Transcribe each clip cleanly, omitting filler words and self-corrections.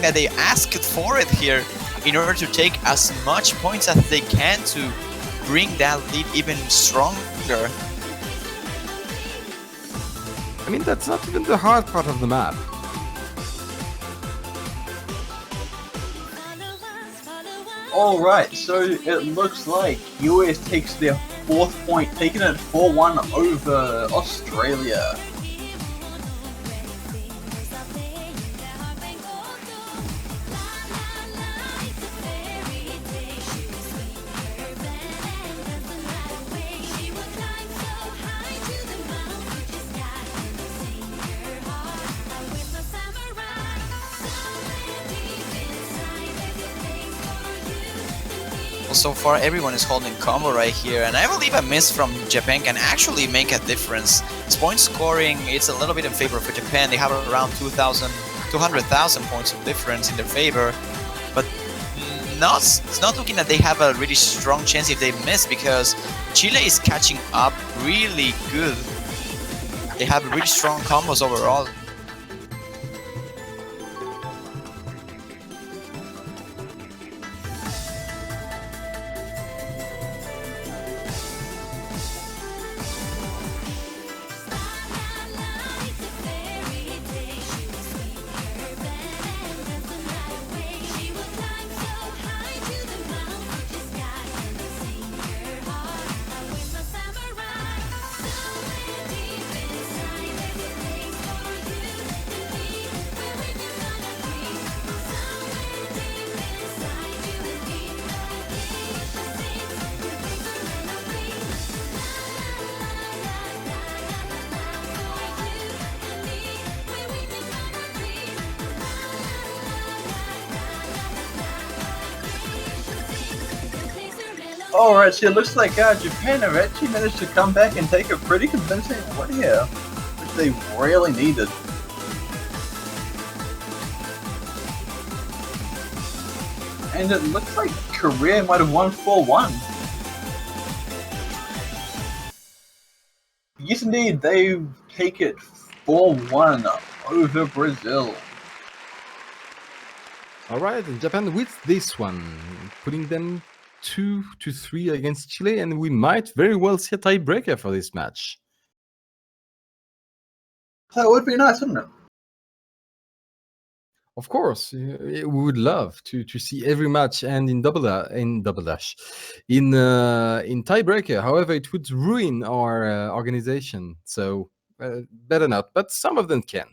that they asked for it here in order to take as much points as they can to bring that lead even stronger. I mean, that's not even the hard part of the map. Alright, so it looks like US takes their 4th point, taking it 4-1 over Australia. So far everyone is holding combo right here, and I believe a miss from Japan can actually make a difference. Its point scoring, it's a little bit in favor for Japan. They have around 200,000 points of difference in their favor, but it's not looking that they have a really strong chance if they miss, because Chile is catching up really good. They have really strong combos overall. Alright, so it looks like Japan have actually managed to come back and take a pretty convincing win here, which they really needed. And it looks like Korea might have won 4-1. Yes indeed, they take it 4-1 over Brazil. Alright, and Japan wins this one, putting them 2-3 against Chile, and we might very well see a tiebreaker for this match. That would be nice, wouldn't it? Of course, we would love to see every match end in tiebreaker. However, it would ruin our organization, so better not. But some of them can.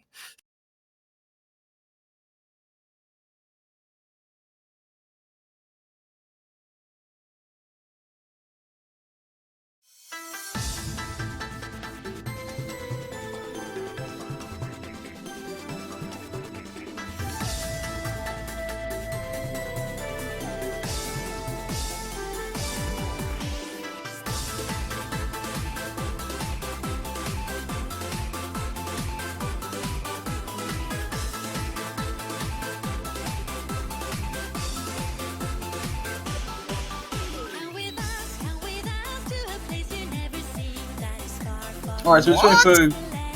Alright, so it's going for...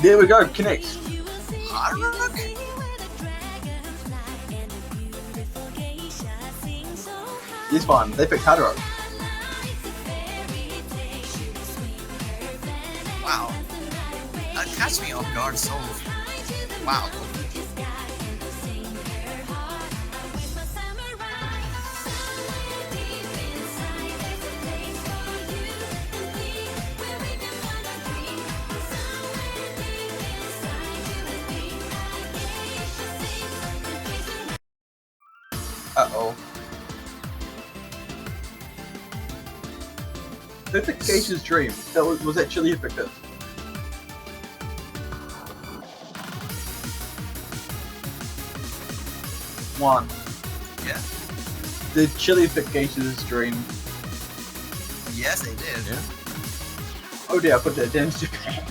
There we go, connects. Hard rock? This one, they picked hard rock. Wow. That catch me off guard so... Wow. Uh-oh. Who picked Gage's dream? That was that Chile who picked it? One. Yeah. Did Chile pick Gage's dream? Yes, they did. Yeah. Oh dear, I put that down to Japan.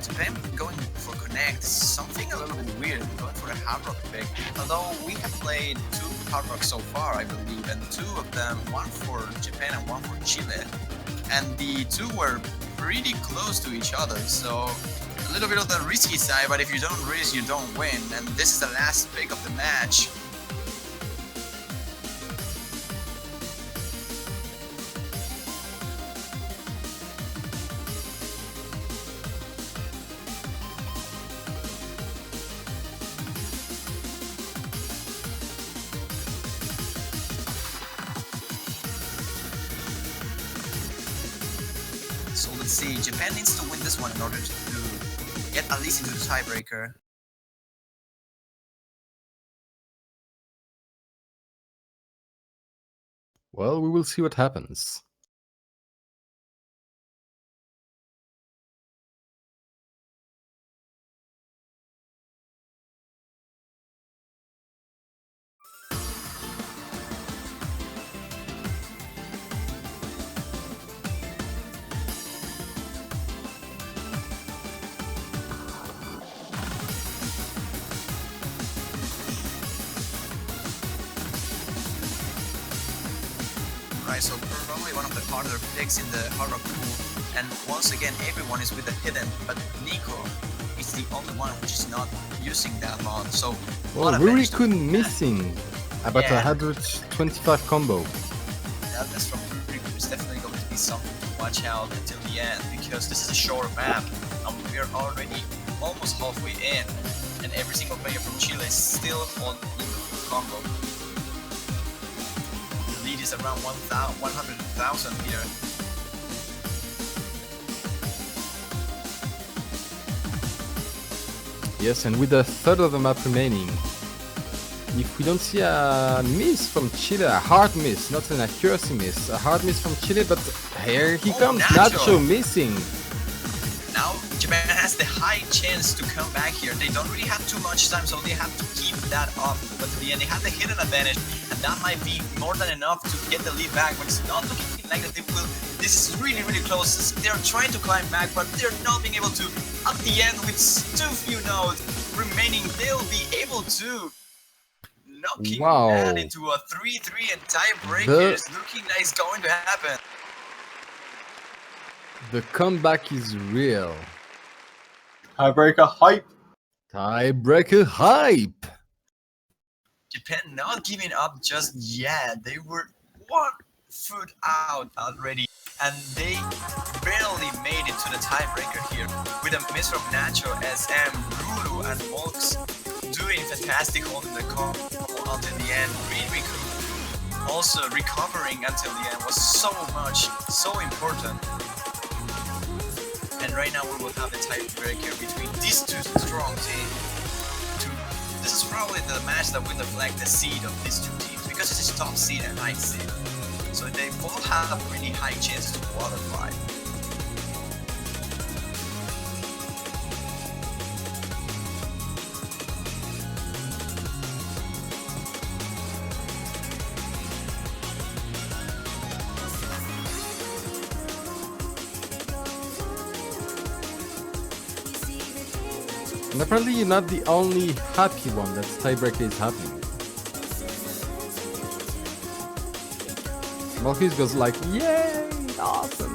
Japan going for connect, something a little bit weird, going for a hard rock pick. Although we have played 2 hard rocks so far, I believe, and 2 of them, one for Japan and one for Chile. and the two were pretty close to each other, so a little bit of the risky side, but if you don't risk, you don't win, and this is the last pick of the match. So let's see, Japan needs to win this one in order to get at least into the tiebreaker. Well, we will see what happens. Right, so probably one of the harder picks in the hard rock pool, and once again everyone is with the hidden, but Nico is the only one which is not using that mod. So Well, Rurikun missing about Yeah. 125 combo. That's from Rurikun is definitely going to be something to watch out until the end, because this is a short map and we are already almost halfway in, and every single player from Chile is still on combo. The lead is around 100,000 here. Yes, and with a third of the map remaining, if we don't see a miss from Chile, a hard miss, not an accuracy miss, a hard miss from Chile, but here he Oh, comes, Nacho. Nacho missing. Now Japan has the high chance to come back here. They don't really have too much time, so they have to keep that up. But in the end, they have the hidden advantage, and that might be more than enough to get the lead back. But it's not looking like that they will. This is really, really close. They're trying to climb back, but they're not being able to. At the end, with too few nodes remaining, they'll be able to. Knocking Wow. that into a 3-3 and tiebreaker is looking like it's going to happen. The comeback is real. Tiebreaker hype. Tiebreaker hype. Japan not giving up just yet. They were 1 foot out already, and they barely made it to the tiebreaker here with a miss from Nacho, SM, Ruru, and Volks doing fantastic holding the combo until the end. Ririku also recovering until the end was so important. And right now we will have a tiebreaker between these two strong teams. This is probably the match that will reflect the seed of these two teams, because this is top seed and high seed. So they both have really high chances to qualify. And apparently you're not the only happy one that tiebreaker is happening. Marcus goes like, yay, awesome.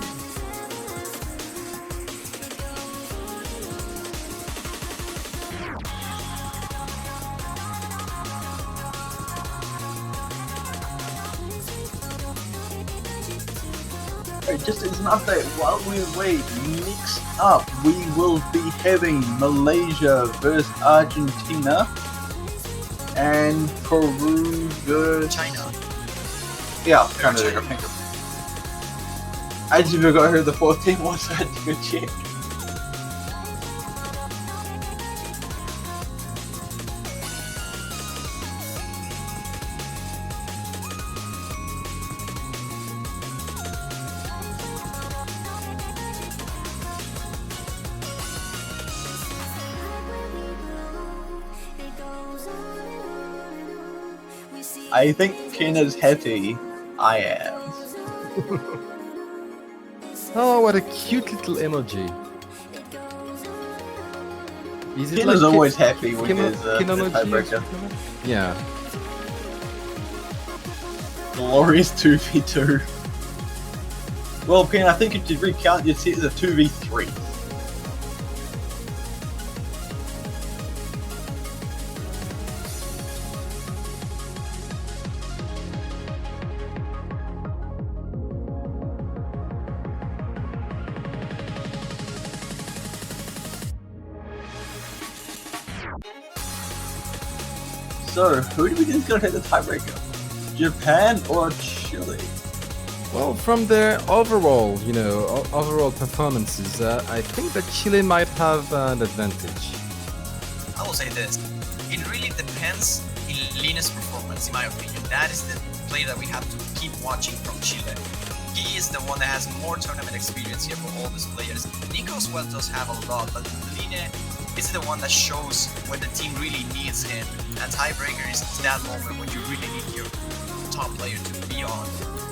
Just as an update, while we wait, next up we will be having Malaysia versus Argentina and Peru versus China. Yeah, China. China. I think. I just forgot who the fourth team was. I had to go check. I think Kina's happy. I am. Oh, what a cute little emoji. Is it Kina's like always happy with Kino- his Kinonoji or tiebreaker. something like that? Yeah. Glorious 2v2. Well, Pin, I think if you recount, you'd see it as a 2v3. So, who do we think is going to take the tiebreaker? Japan or Chile? Well, from their overall, overall performances, I think that Chile might have an advantage. I will say this. It really depends in Linus' performance, in my opinion. That is the player that we have to keep watching from Chile. He is the one that has more tournament experience here for all these players. Nico as well does have a lot, but Line is the one that shows when the team really needs him. And tiebreaker is that moment when you really need your top player to be on.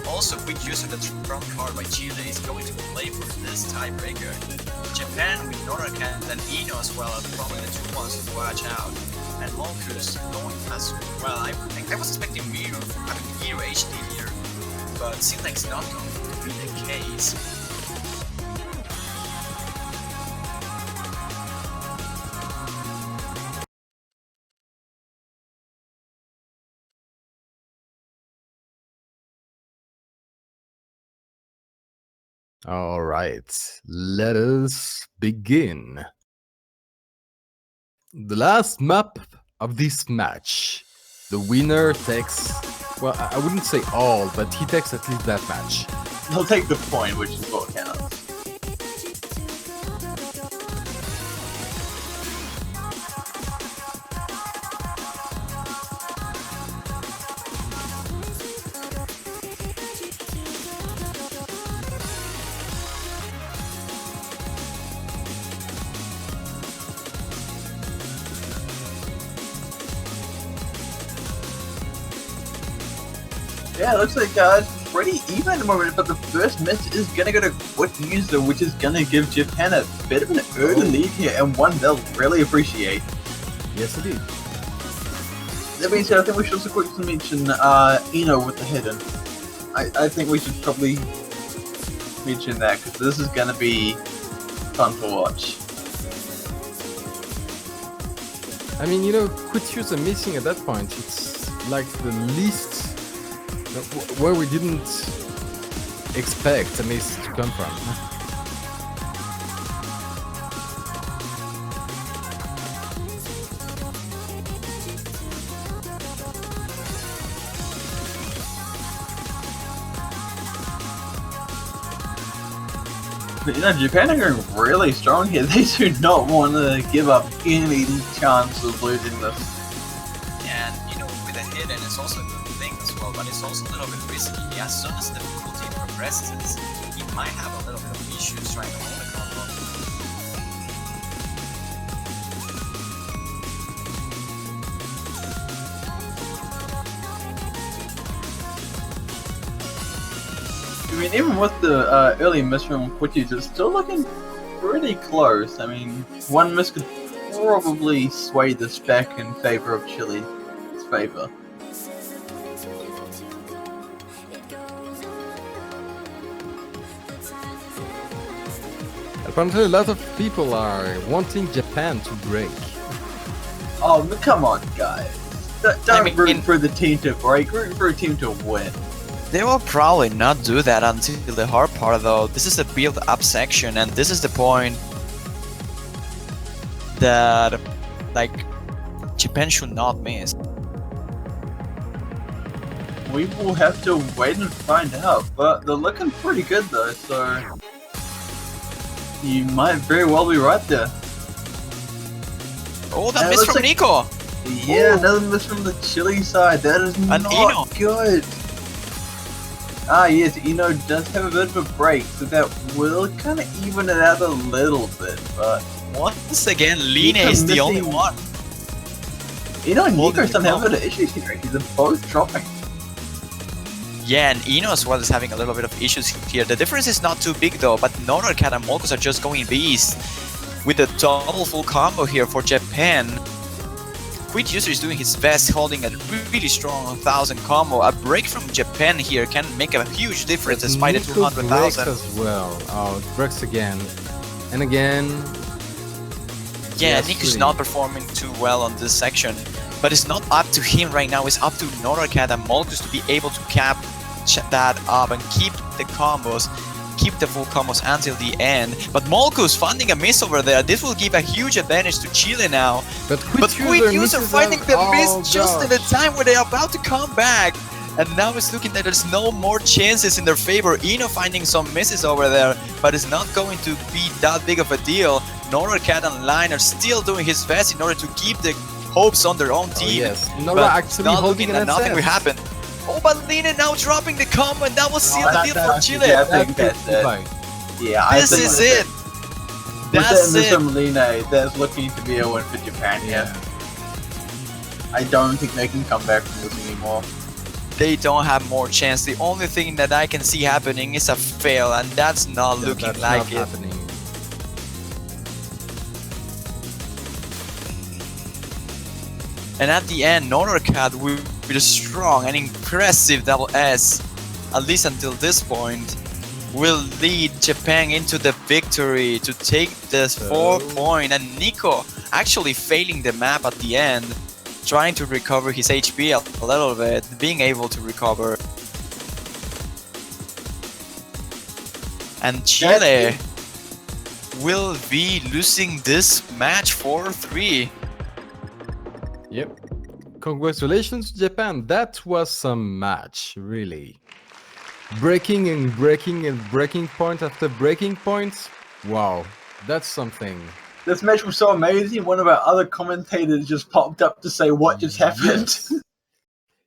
Also, quick use of the trump card by Chile is going to play for this tiebreaker. Japan with Norakan and Ino as well are probably the two ones to watch out. And Monkus going as well. I was expecting Miro HD here, but it seems like it's not going to be the case. All right, let us begin. The last map of this match. The winner takes, well, I wouldn't say all, but he takes at least that match. He'll take the point, which is what counts. Yeah, it looks like it's pretty even at the moment, but the first miss is gonna go to quick user, which is gonna give Japan a bit of an early lead here, and one they'll really appreciate. Yes, indeed. That being said, I think we should also quickly mention Ino with the hidden. I think we should probably mention that, because this is gonna be fun to watch. I mean, quick user missing at that point, it's like the least where we didn't expect a miss to come from. But, Japan are going really strong here. They do not want to give up any chance of losing this. And, with a hidden, it's also a good thing as well, but it's also a little bit risky. As soon as the difficulty progresses, he might have a little bit of issues trying to hold the combo. I mean, even with the early miss from Quitties, it's still looking pretty close. I mean, one miss could probably sway this back in favor of Chile's favor. Apparently, a lot of people are wanting Japan to break. Oh, come on, guys. Don't root for the team to break, root for a team to win. They will probably not do that until the hard part though. This is the build-up section, and this is the point that, Japan should not miss. We will have to wait and find out, but they're looking pretty good though, so you might very well be right there. Oh, that miss from Nico! Yeah, another miss from the Chile side. That is not good. Ah, yes, Ino does have a bit of a break, so that will kind of even it out a little bit, but once again, Line is the only one. Ino and Nico don't have a bit of issues here. They're both dropping. Yeah, and Ino as well is having a little bit of issues here. The difference is not too big though, but Norakat and Molkus are just going beast with a double full combo here for Japan. Quit User is doing his best, holding a really strong 1000 combo. A break from Japan here can make a huge difference despite the Nico breaks 200,000. as well. Oh, breaks again. And again. Yeah, Yes, Nico's really. not performing too well on this section, but it's not up to him right now. It's up to Norarcat and Molkus to be able to cap that up and keep the combos, keep the full combos until the end. But Molkus finding a miss over there. This will give a huge advantage to Chile now. But But Quit User misses finding out. the Oh, miss just in the gosh. time where they're about to come back. And now it's looking that there's no more chances in their favor. Eno finding some misses over there, but it's not going to be that big of a deal. Norarcat and Line are still doing his best in order to keep the hopes on their own Oh, team. yes. But Nora actually it's not holding looking an that nothing will SS. happen. Oh, but Lina now dropping the combo, and that will seal the deal for Chile. Yeah, I That's think that's it. fine. Yeah, I This think is that's it. That's With it. them Line, there's looking to be a win for Japan here. I don't think they can come back from this anymore. They don't have more chance. The only thing that I can see happening is a fail, and that's not looking That's like not it. happening. And at the end, Norarcat with a strong and impressive double S, at least until this point, will lead Japan into the victory to take this 4-point. And Nico actually failing the map at the end, trying to recover his HP a little bit, being able to recover. And Chile will be losing this match 4-3. Yep. Congratulations, Japan. That was some match, really. Breaking and breaking and breaking point after breaking point. Wow, that's something. This match was so amazing. One of our other commentators just popped up to say what just happened. Yes.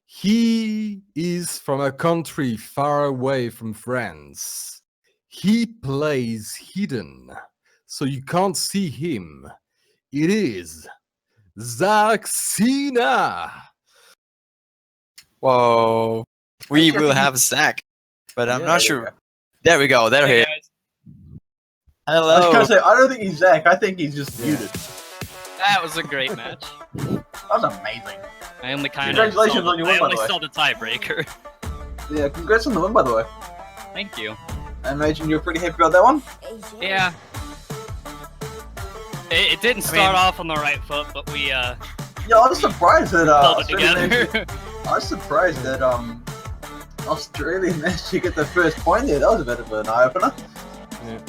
He is from a country far away from France. He plays hidden, so you can't see him. It is Zaxina. Whoa. We will have Zach, but I'm Yeah, not sure. There we go, there he is. I was Hello. gonna say, I don't think he's Zach. I think he's just Yeah. muted. That was a great match. That was amazing. I only kind of Congratulations on your win, by the way. saw the tiebreaker. Yeah, congrats on the win, by the way. Thank you. I imagine you're pretty happy about that one. Yeah. It didn't start off on the right foot, but we Yeah, I was surprised that held it Australia together. I was surprised that Australia managed to get the first point there. That was a bit of an eye opener.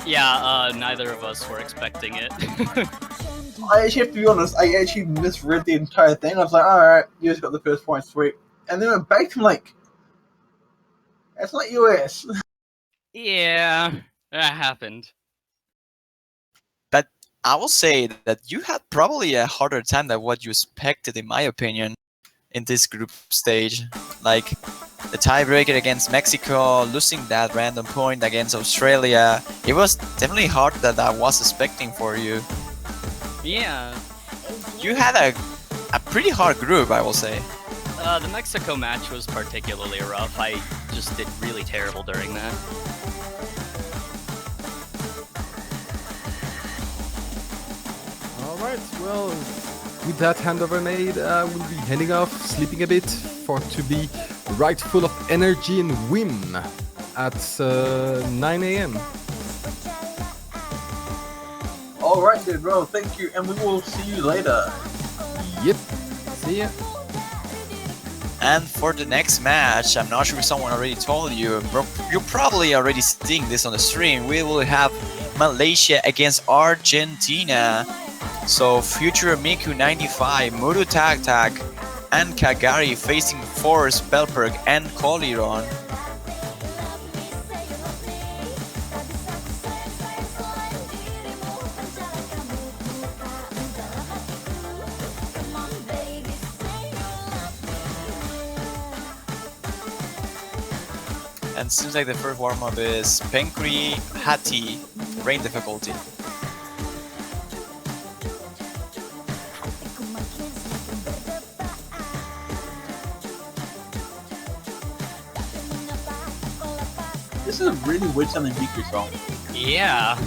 Yeah, neither of us were expecting it. I actually have to be honest. I actually misread the entire thing. I was like, all right, you just got the first point, sweet. And then I went back to like, that's not US. Yeah, that happened. But I will say that you had probably a harder time than what you expected, in my opinion, in this group stage. Like the tiebreaker against Mexico, losing that random point against Australia. It was definitely harder than I was expecting for you. Yeah. You had a pretty hard group, I will say. The Mexico match was particularly rough. I just did really terrible during that. All right, well, with that handover made, we'll be heading off, sleeping a bit, to be right full of energy and whim at 9 a.m. All right, then, bro. Thank you, and we will see you later. Yep, see ya. And for the next match, I'm not sure if someone already told you, but you're probably already seeing this on the stream. We will have Malaysia against Argentina. So future Miku 95, Muru Tag Tag, and Kagari facing Forrest, Belberg, and Coliron. And seems like the first warm-up is Penkri Hati, rain difficulty. This is a really weird sounding Miku song. Yeah.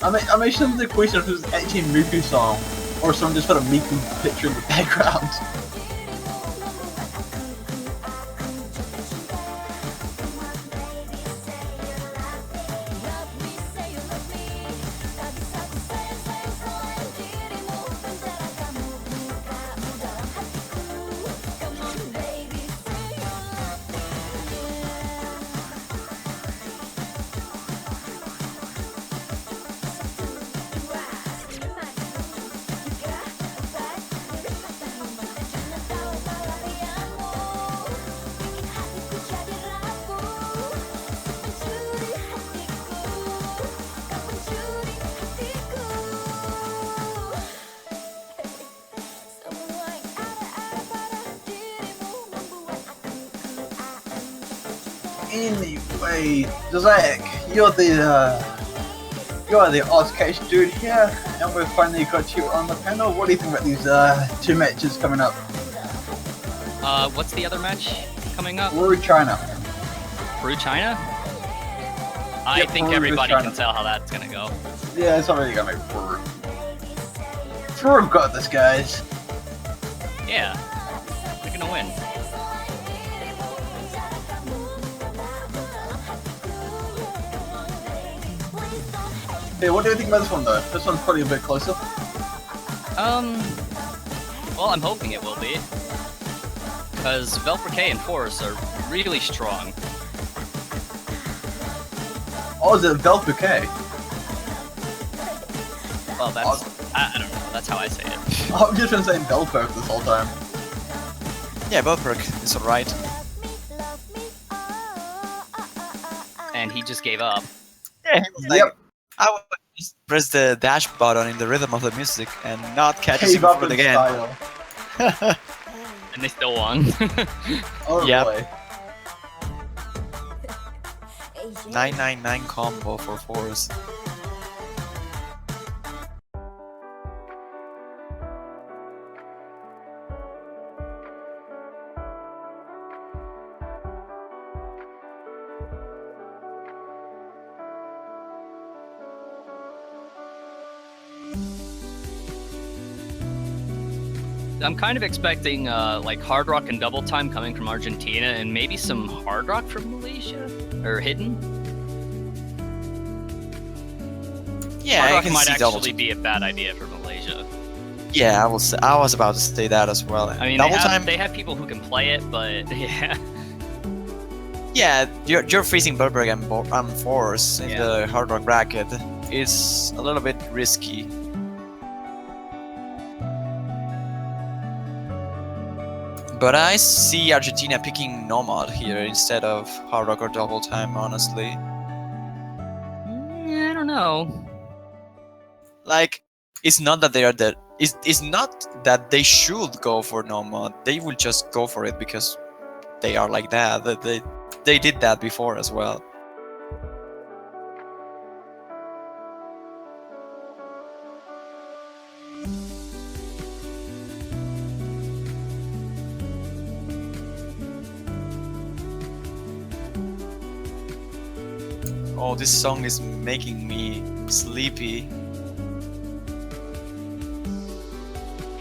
I made some of the question if it was actually a Miku song, or someone just put a Miku picture in the background. Anyway, Zach, you're the Oz Cash dude here, and we've finally got you on the panel. What do you think about these two matches coming up? What's the other match coming up? We're in China. Peru, China? I think Peru, everybody China. can tell how that's gonna go. Yeah, it's not really gonna be Peru. Peru have got this, guys. Yeah, they're gonna win. Yeah, what do you think about this one though? This one's probably a bit closer. Well, I'm hoping it will be. Because Velperke and Force are really strong. Oh, is it Velpuke? Well, that's... I don't know, that's how I say it. I've just been saying Velperk this whole time. Yeah, Belperk is alright. And he just gave up. Yeah, he was like, Yep. I would just press the dash button in the rhythm of the music and not catch Cave him up for in it again. style. And they still won. Oh Yep. boy. 999 combo for Force. I'm kind of expecting like hard rock and double time coming from Argentina, and maybe some hard rock from Malaysia or hidden. Yeah, Hard I rock can might see double. actually be a bad idea for Malaysia. Yeah, I was about to say that as well. I mean, double time. they have people who can play it, but yeah. Yeah, you're facing Burberg and Force in Yeah. the hard rock bracket. It's a little bit risky. But I see Argentina picking Nomad here instead of hard rock or double time, honestly. I don't know. Like, it's not that they are the it's not that they should go for Nomad. They will just go for it because they are like that. They did that before as well. Oh, this song is making me sleepy.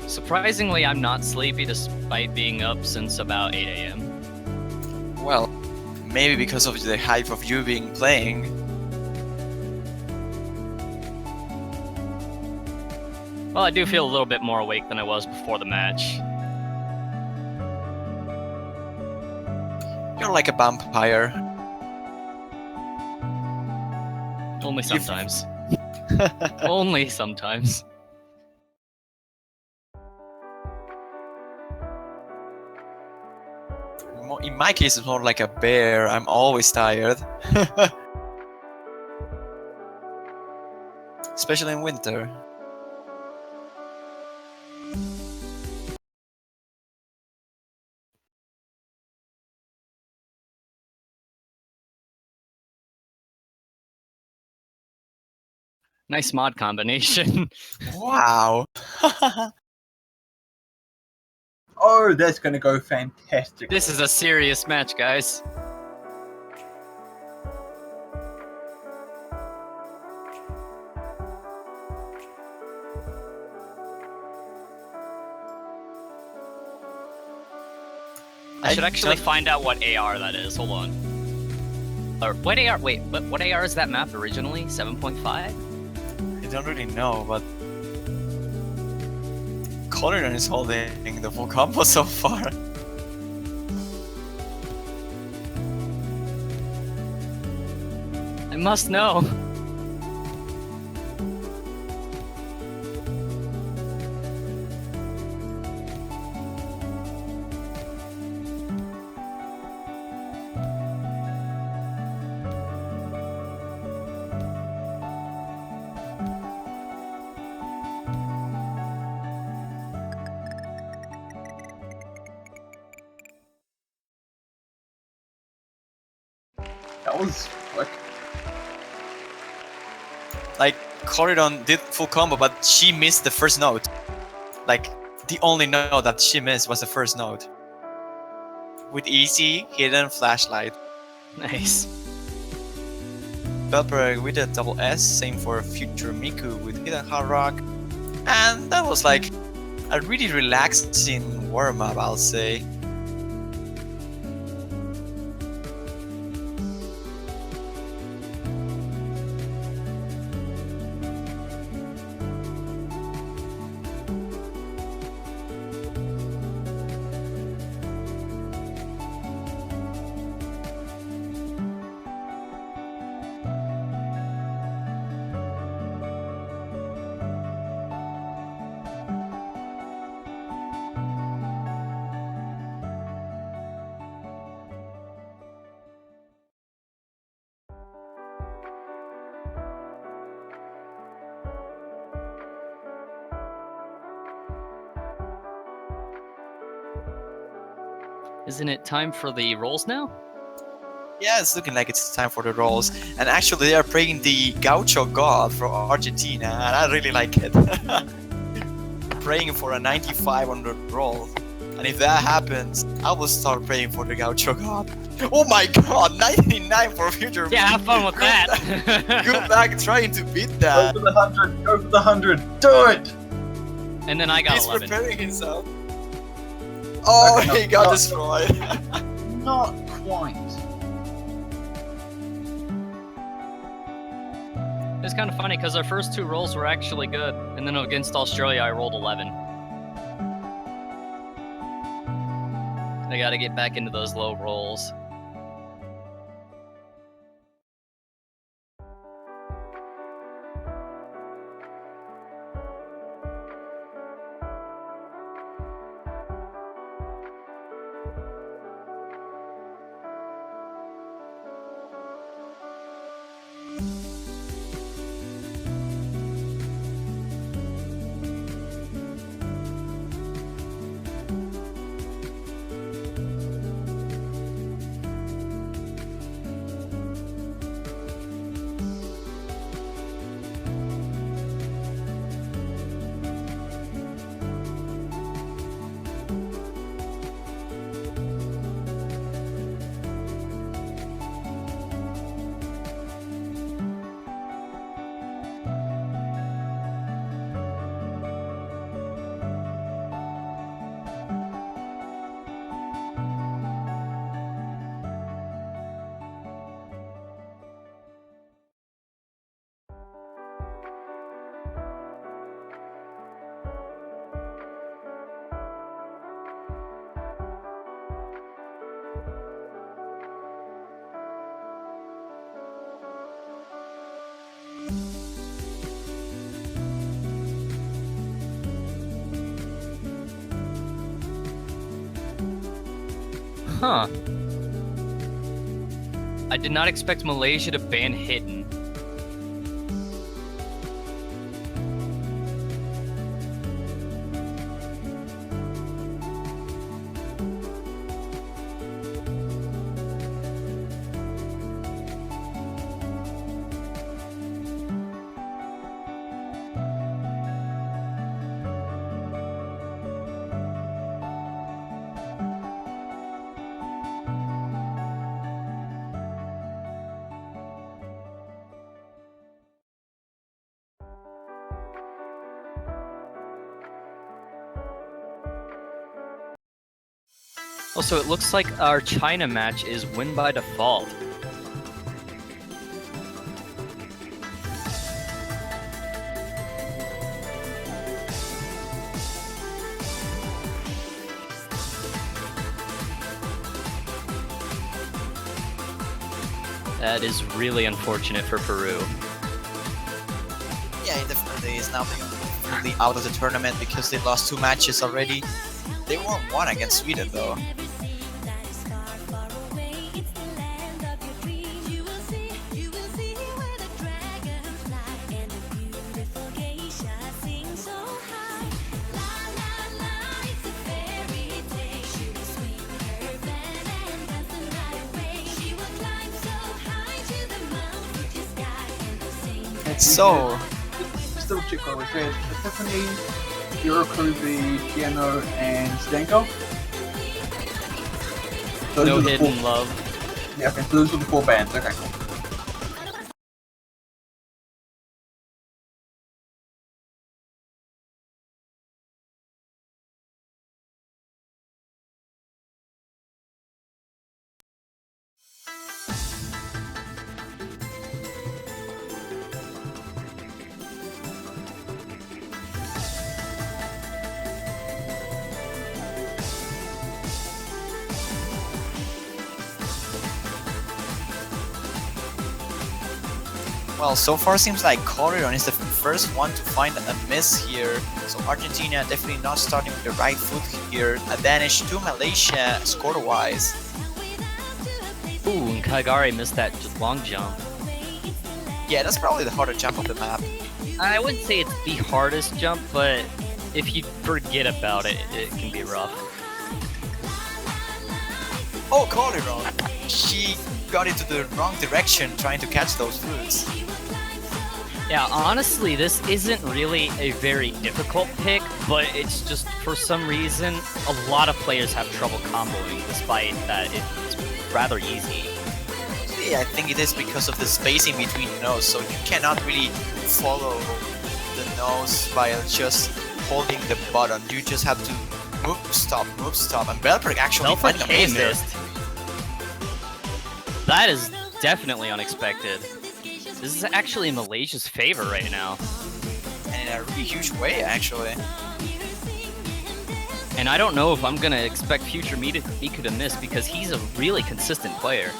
Surprisingly, I'm not sleepy despite being up since about 8 a.m. Well, maybe because of the hype of you being playing. Well, I do feel a little bit more awake than I was before the match. You're like a vampire. Only sometimes. Only sometimes. In my case, it's more like a bear. I'm always tired. Especially in winter. Nice mod combination. Wow. Oh, that's gonna go fantastic. This is a serious match, guys. I should actually don't- find out what AR that is. Hold on. Or what AR? Wait, what AR is that map originally? 7.5? I don't really know, but Corridon is holding the full combo so far. I must know. That was like Like, Corridon did full combo, but she missed the first note. Like, the only note that she missed was the first note. With easy, hidden flashlight. Nice. Belper with a double S, same for Future Miku with hidden hard rock. And that was like a really relaxing warm-up, I'll say. Isn't it time for the rolls now? Yeah, it's looking like it's time for the rolls. And actually, they are praying the Gaucho God from Argentina, and I really like it. Praying for a 95 on the roll. And if that happens, I will start praying for the Gaucho God. Oh my god, 99 for Future Yeah, have Miku. fun with Good that. Good luck trying to beat go that. for the 100, go for the 100, do it! And then I got He's 11. preparing himself. Oh, Okay, he got no. destroyed. Not quite. It's kind of funny because our first two rolls were actually good, and then against Australia I rolled 11. I gotta get back into those low rolls. Huh. I did not expect Malaysia to ban hidden. Also, it looks like our China match is win by default. That is really unfortunate for Peru. Yeah, it definitely is now completely out of the tournament because they lost 2 matches already. They won 1 against Sweden though. So, just double check what we said. Epiphany, Hirokobi, Piano, and Stanko. No hidden love. Yeah, okay, so those are the 4 bands. Okay, cool. well, so far seems like Corridon is the first one to find a miss here. So Argentina definitely not starting with the right foot here. Advantage to Malaysia score-wise. Ooh, and Kagari missed that long jump. Yeah, that's probably the harder jump of the map. I wouldn't say it's the hardest jump, but if you forget about it, it can be rough. Oh, Corridon! She got into the wrong direction trying to catch those fruits. Yeah, honestly, this isn't really a very difficult pick, but it's just, for some reason, a lot of players have trouble comboing, despite that it's rather easy. Yeah, I think it is because of the spacing between nose, so you cannot really follow the nose by just holding the button. You just have to move, stop, and Belperk actually finding a miss there. Missed. That is definitely unexpected. This is actually in Malaysia's favor right now. And in a really huge way, actually. And I don't know if I'm gonna expect future Miku to miss because he's a really consistent player.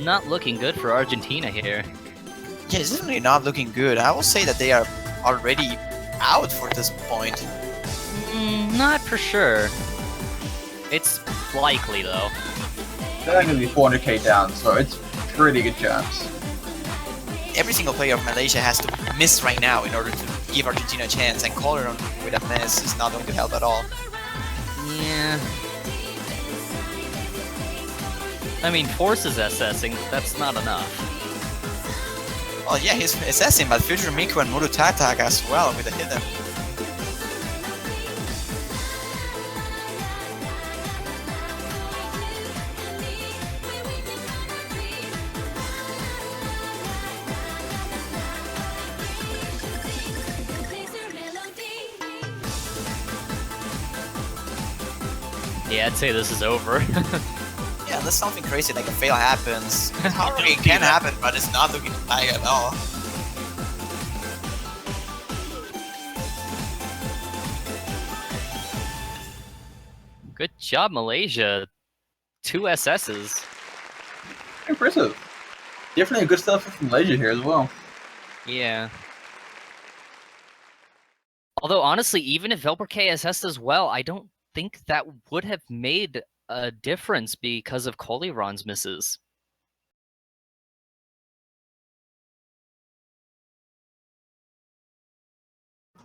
Not looking good for Argentina here. Yeah, it's definitely not looking good. I will say that they are already out for this point. Not for sure. It's likely though. They're going to be 400k down, so it's pretty good chance. Every single player of Malaysia has to miss right now in order to give Argentina a chance, and Calderon with a miss is not going to help at all. Yeah. I mean, Force is assessing, that's not enough. Well, yeah, he's assessing, but Future Miku and Murutatak as well with a hidden. Yeah, I'd say this is over. Yeah, unless something crazy like a fail happens. It can happen, but it's not looking like at all. Good job, Malaysia. 2 SS's. Impressive. Definitely good stuff from Malaysia here as well. Yeah. Although, honestly, even if Velper KSS does well, I don't think that would have made a difference because of Koliron's misses.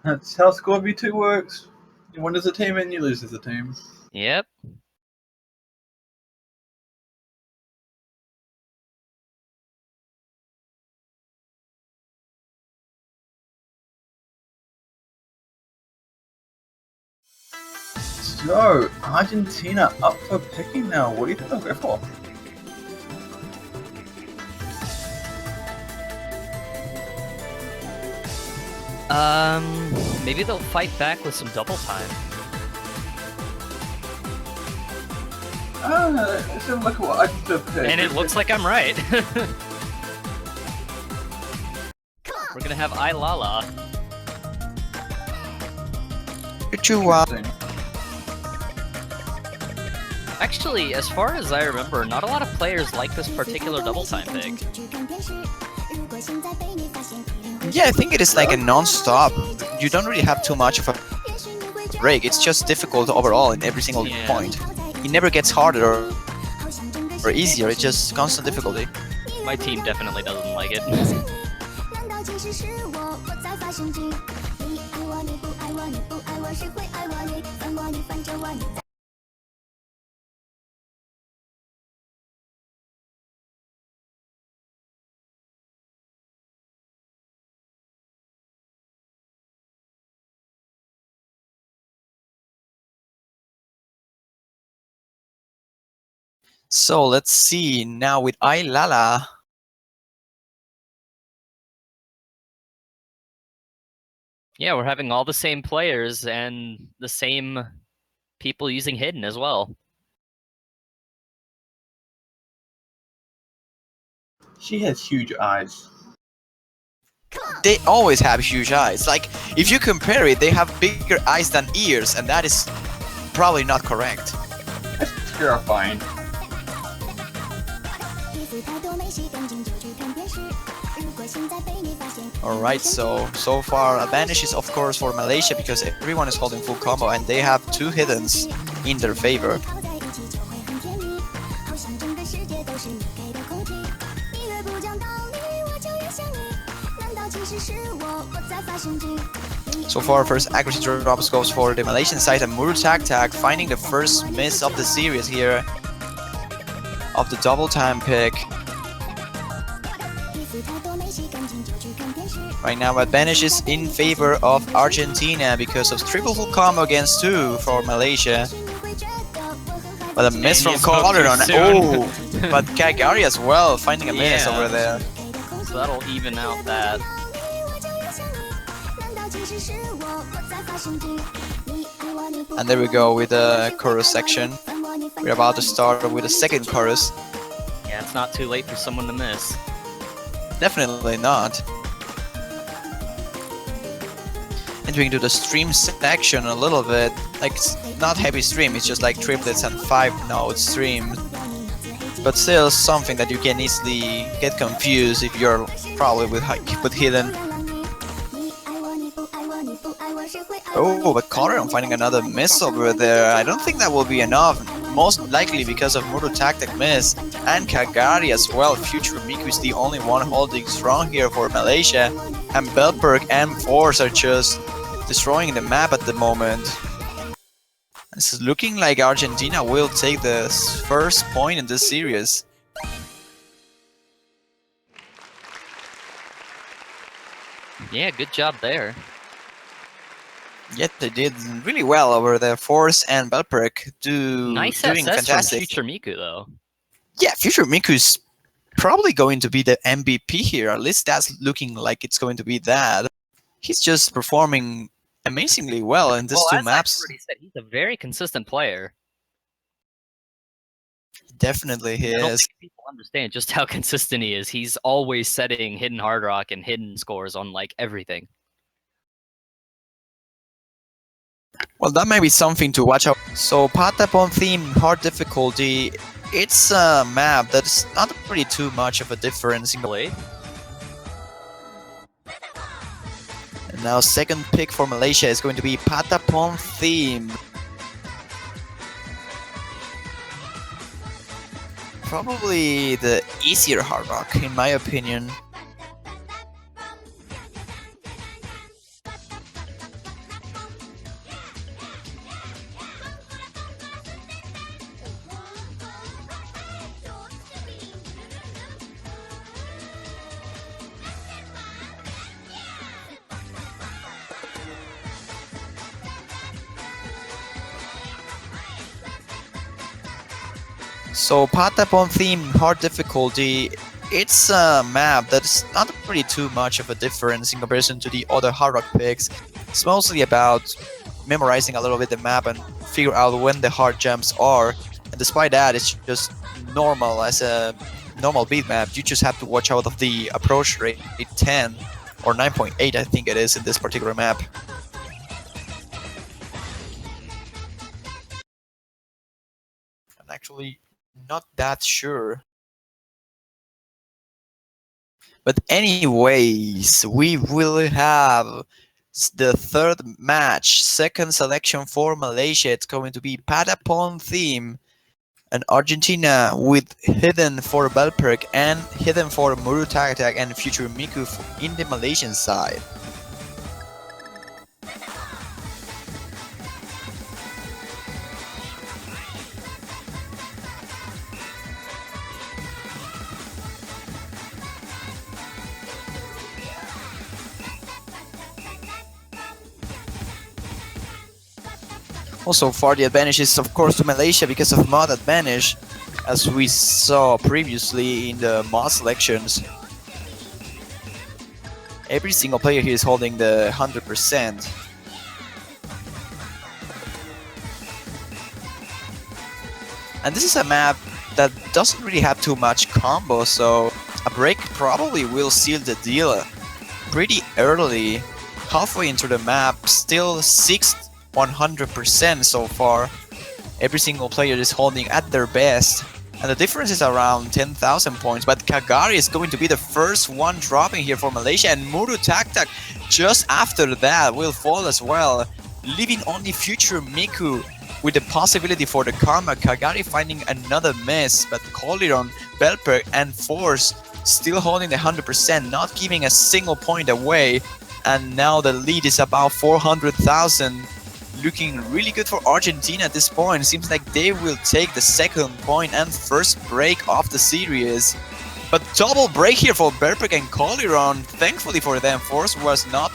That's how Score V2 works. You win as a team and you lose as a team. Yep. So, Argentina up for picking now. What do you think they'll go for? Maybe they'll fight back with some double time. Let's have a look at what Argentina picked. And it looks like I'm right. We're gonna have Ilala. Interesting. Actually, as far as I remember, not a lot of players like this particular double time pick. Yeah, I think it is like a non-stop. You don't really have too much of a break. It's just difficult overall in every single point. It never gets harder or easier. It's just constant difficulty. My team definitely doesn't like it. So let's see now with Ailala. Yeah, we're having all the same players and the same people using hidden as well. She has huge eyes. They always have huge eyes. Like, if you compare it, they have bigger eyes than ears, and that is probably not correct. That's terrifying. Alright, so far advantage is of course for Malaysia because everyone is holding full combo and they have two hiddens in their favor. So far, first accuracy drops goes for the Malaysian side, and Muru Tag Tag finding the first miss of the series here of the double time pick. Right now, advantage is in favor of Argentina because of triple full combo against two for Malaysia. But a miss from Calderon. Oh, but Kagari as well, finding a miss over there. So that'll even out that. And there we go with the chorus section. We're about to start with the second chorus. Yeah, it's not too late for someone to miss. Definitely not. Entering into the stream section a little bit, like it's not heavy stream, it's just like triplets and 5-note stream. But still something that you can easily get confused if you're probably with hidden. Oh, but Calderon finding another miss over there. I don't think that will be enough. Most likely because of Muru Tactic miss and Kagari as well. Future Miku is the only one holding strong here for Malaysia. And Belperk and Force are just destroying the map at the moment. This is looking like Argentina will take the first point in this series. Yeah, good job there. Yet they did really well over there. Force and Belperk doing SS fantastic. from Future Miku though. Yeah, Future Miku's probably going to be the MVP here. At least that's looking like it's going to be that. He's just performing amazingly well in these two maps. I already said, he's a very consistent player. Definitely he I don't is. think people understand just how consistent he is. He's always setting hidden hard rock and hidden scores on like everything. Well, that might be something to watch out. So Patapon theme, hard difficulty. It's a map that's not really too much of a difference. Really? And now second pick for Malaysia is going to be Patapon theme. Probably the easier hard rock, in my opinion. So Patapon theme, hard difficulty, it's a map that's not really too much of a difference in comparison to the other hard rock picks. It's mostly about memorizing a little bit the map and figure out when the hard jumps are. And despite that, it's just normal as a normal beat map. You just have to watch out of the approach rate 10 or 9.8, I think it is in this particular map. I'm actually not that sure. But anyways, we will have the third match, second selection for Malaysia. It's going to be Patapon theme, and Argentina with Hidden for Belperk and Hidden for Muru Tag and Future Miku in the Malaysian side. Also far the advantage is of course to Malaysia because of mod advantage, as we saw previously in the mod selections. Every single player here is holding the 100%. And this is a map that doesn't really have too much combo, so a break probably will seal the deal pretty early. Halfway into the map, still 6th 100% so far. Every single player is holding at their best, and the difference is around 10,000 points. But Kagari is going to be the first one dropping here for Malaysia, and Muru Tak just after that will fall as well, leaving only Future Miku with the possibility for the karma. Kagari finding another miss, but Coliron, Belperk, and Force still holding the 100%, not giving a single point away. And now the lead is about 400,000. Looking really good for Argentina at this point. Seems like they will take the second point and first break of the series. But double break here for Belperk and Coliron. Thankfully for them, Force was not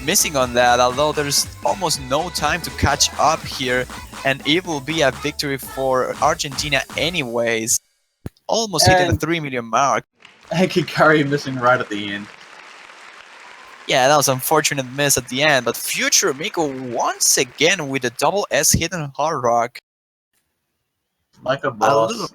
missing on that, although there's almost no time to catch up here. And it will be a victory for Argentina anyways. Almost hitting the 3 million mark. And Kikari missing right at the end. Yeah, that was an unfortunate miss at the end, but Future Miku once again with a double S hidden hard rock. Like a boss.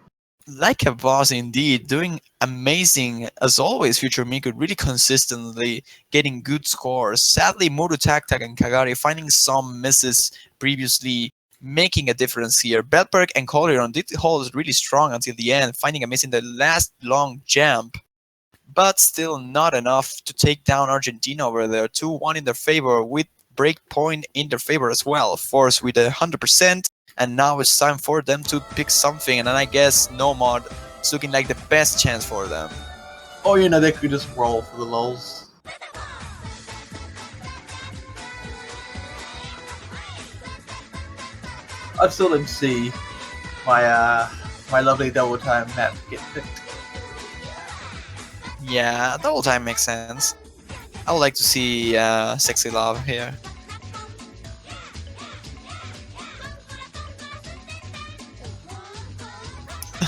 Like a boss indeed, doing amazing as always. Future Miku really consistently getting good scores. Sadly, Muru Tak and Kagari finding some misses previously, making a difference here. Belperk and Coliron did hold really strong until the end, finding a miss in the last long jump. But still not enough to take down Argentina over there. 2-1 in their favor, with breakpoint in their favor as well. Force with 100%, and now it's time for them to pick something. And then I guess no mod is looking like the best chance for them. Oh, you know, they could just roll for the lols. I still didn't see my my lovely double time map get picked. Yeah, double time makes sense. I would like to see Sexy Love here.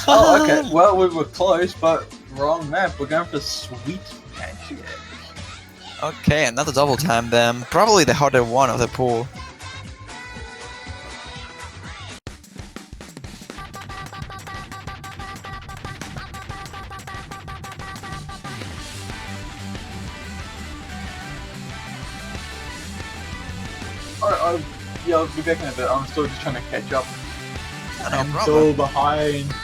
Oh, okay. Well, we were close, but wrong map. We're going for Sweet Magic. Okay, another double time then. Probably the harder one of the pool. Alright, yeah, I'll be back in a bit. I'm still just trying to catch up. No I'm problem. so behind.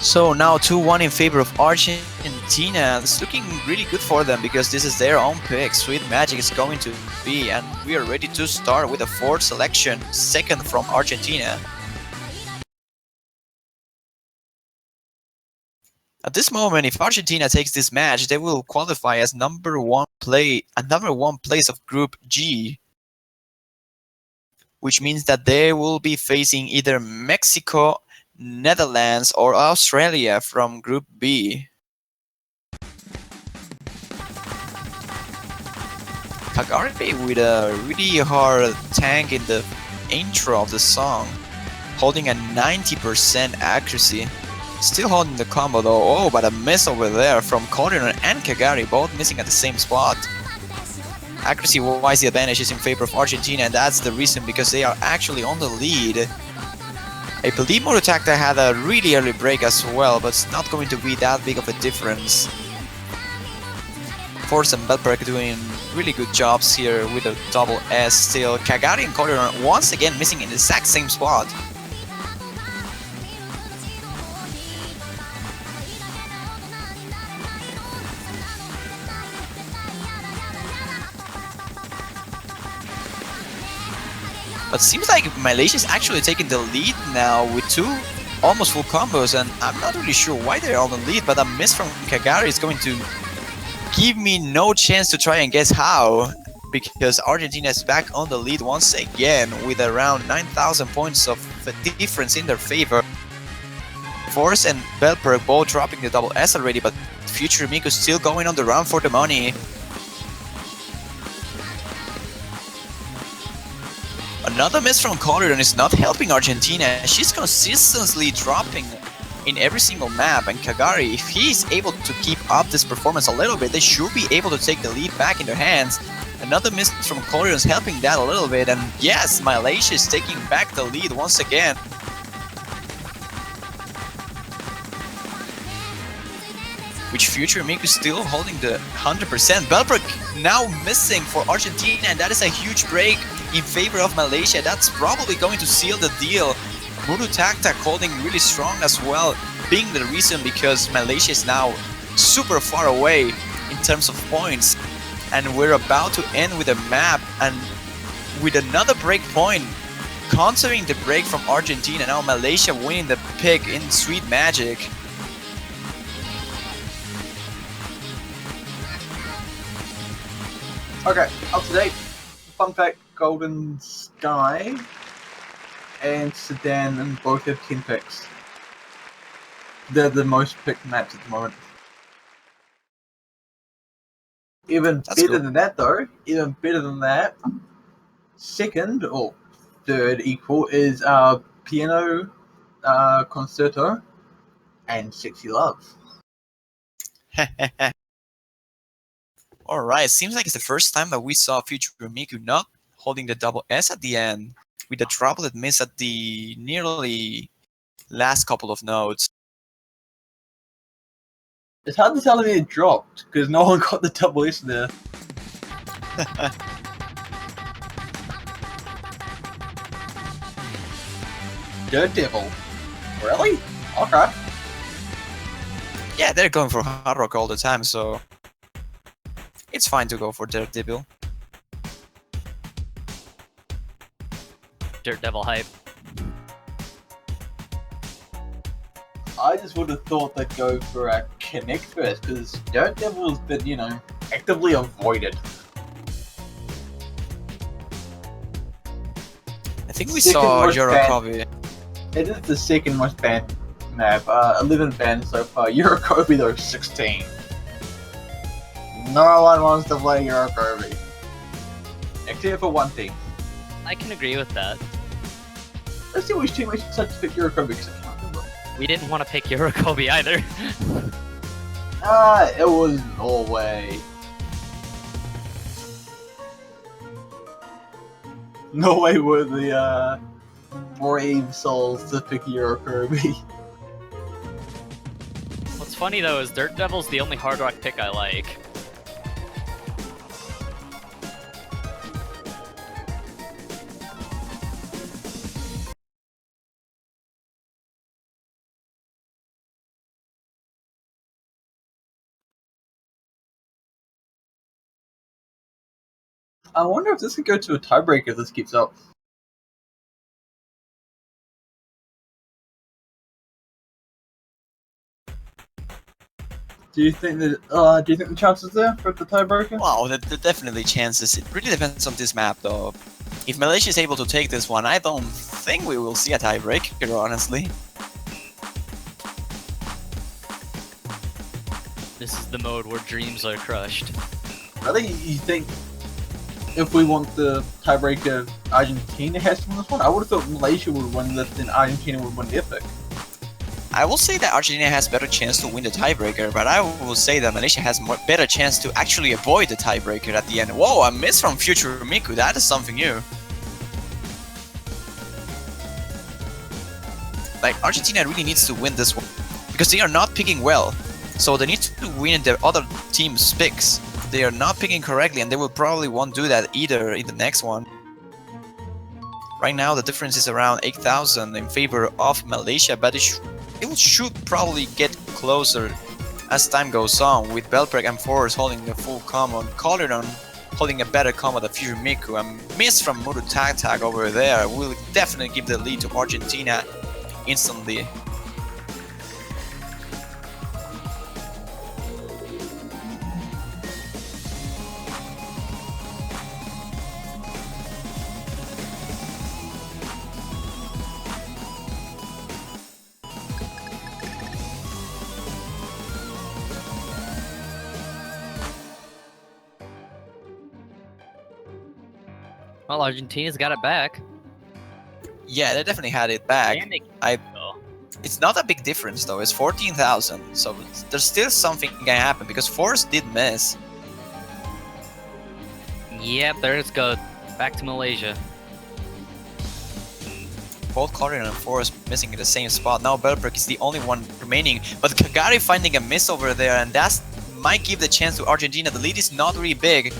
So now 2-1 in favor of Argentina. Argentina, it's looking really good for them because this is their own pick. Sweet Magic is going to be, and we are ready to start with the fourth selection, second from Argentina. At this moment, if Argentina takes this match, they will qualify as number one place of Group G, which means that they will be facing either Mexico, Netherlands, or Australia from Group B. Kagari with a really hard tank in the intro of the song, holding a 90% accuracy. Still holding the combo though. Oh, but a miss over there from Collier and Kagari, both missing at the same spot. Accuracy wise, the advantage is in favor of Argentina, and that's the reason because they are actually on the lead. I believe Mototakta had a really early break as well, but it's not going to be that big of a difference. Force and Belperk doing really good jobs here with a double S still. Kagari and Collier once again missing in the exact same spot. But seems like Malaysia is actually taking the lead now with two almost full combos, and I'm not really sure why they're on the lead, but a miss from Kagari is going to give me no chance to try and guess how, because Argentina is back on the lead once again with around 9,000 points of difference in their favor. Force and Belperk both dropping the double S already, but Future Miku still going on the run for the money. Another miss from Collier is not helping Argentina. She's consistently dropping in every single map, and Kagari, if he's able to keep up this performance a little bit, they should be able to take the lead back in their hands. Another miss from Collier is helping that a little bit, and yes, Malaysia is taking back the lead once again. Which Future Miku still holding the 100%. Belperk now missing for Argentina, and that is a huge break in favor of Malaysia. That's probably going to seal the deal. Mototakta holding really strong as well, being the reason because Malaysia is now super far away in terms of points. And we're about to end with a map, and with another break point, countering the break from Argentina. Now Malaysia winning the pick in Sweet Magic. Okay, up to date. Fun fact, Golden Sky and Sedan and both have 10 picks. They're the most picked maps at the moment. That's better cool. than that though, even better than that, second or third equal is Piano Concerto and Sexy Love. Alright, seems like it's the first time that we saw Future Miku not holding the double S at the end, with the droplet miss at the nearly last couple of notes. It's hard to tell if it dropped because no one got the double S there. Dirt Devil. Really? Okay. Yeah, they're going for hard rock all the time, so it's fine to go for Dirt Devil. Dirt Devil hype. I just would have thought they'd go for a Connect first because Dirt Devil has been, you know, actively avoided. I think we Second saw most Yorokobi. It is the second most banned map. 11 banned so far. Yorokobi though 16. No one wants to play Yorokobi. Except for one team. I can agree with that. Let's see which team we decided to pick Yorokobi because I can't remember. We didn't want to pick Yorokobi either. It was Norway. Norway were the brave souls to pick Yorokobi. What's funny though is Dirt Devil's the only hard rock pick I like. I wonder if this could go to a tiebreaker if this keeps up. Do you think that? Do you think the chances there for the tiebreaker? Wow, there definitely chances. It really depends on this map, though. If Malaysia is able to take this one, I don't think we will see a tiebreaker, honestly. This is the mode where dreams are crushed. Really, you think if we want the tiebreaker, Argentina has to win this one? I would have thought Malaysia would win this, and Argentina would win their pick. I will say that Argentina has better chance to win the tiebreaker, but I will say that Malaysia has better chance to actually avoid the tiebreaker at the end. Whoa, a miss from Future Miku, that is something new. Like, Argentina really needs to win this one, because they are not picking well. So they need to win the other team's picks. They are not picking correctly, and they will probably won't do that either in the next one. Right now, the difference is around 8,000 in favor of Malaysia, but it should probably get closer as time goes on, with Belprek and Force holding the full combo, and Calderon holding a better combo than Future Miku. A miss from Mudu Tag over there will definitely give the lead to Argentina instantly. Well, Argentina's got it back. Yeah, they definitely had it back. And they- It's not a big difference though, it's 14,000, so there's still something gonna happen because Force did miss. Yep, there it's go. Back to Malaysia. Both Calderon and Force missing in the same spot. Now Belprek is the only one remaining, but Kagari finding a miss over there, and that might give the chance to Argentina. The lead is not really big,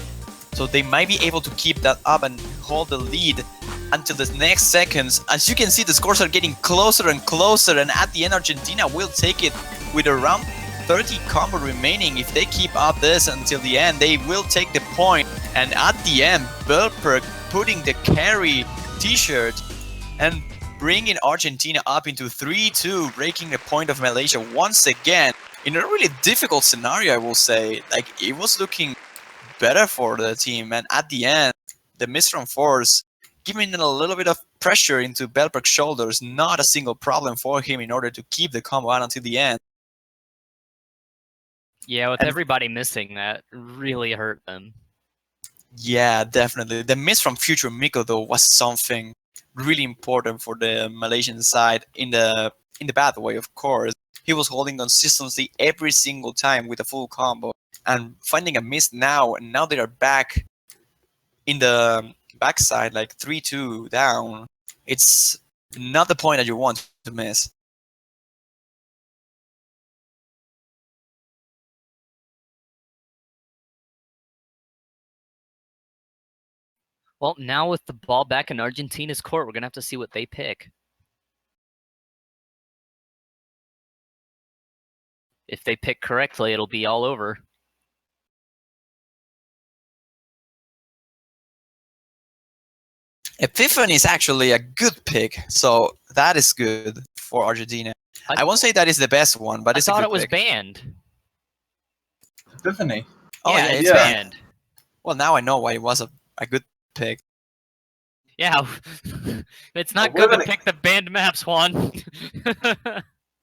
so they might be able to keep that up and hold the lead until the next seconds. As you can see, the scores are getting closer and closer, and at the end Argentina will take it with around 30 combo remaining. If they keep up this until the end, they will take the point. And at the end, Belprek putting the carry t-shirt and bringing Argentina up into 3-2, breaking the point of Malaysia once again in a really difficult scenario, I will say. Like, it was looking better for the team, and at the end, the miss from Force giving a little bit of pressure into Belprek's shoulders, not a single problem for him in order to keep the combo out until the end. Yeah, with And- everybody missing, that really hurt them. Yeah, definitely. The miss from Future Miko though was something really important for the Malaysian side in the bad way, of course. He was holding consistently every single time with a full combo, and finding a miss now, and now they are back in the backside, like 3-2 down. It's not the point that you want to miss. Well, now with the ball back in Argentina's court, we're going to have to see what they pick. If they pick correctly, it'll be all over. Epiphany is actually a good pick, so that is good for Argentina. I won't say that is the best one, but I it's a thought good it was pick. banned. Epiphany. Oh yeah, it's it's banned. banned. Well, now I know why it was a good pick. Yeah, it's not Well, good to we're gonna- pick the banned maps, Juan.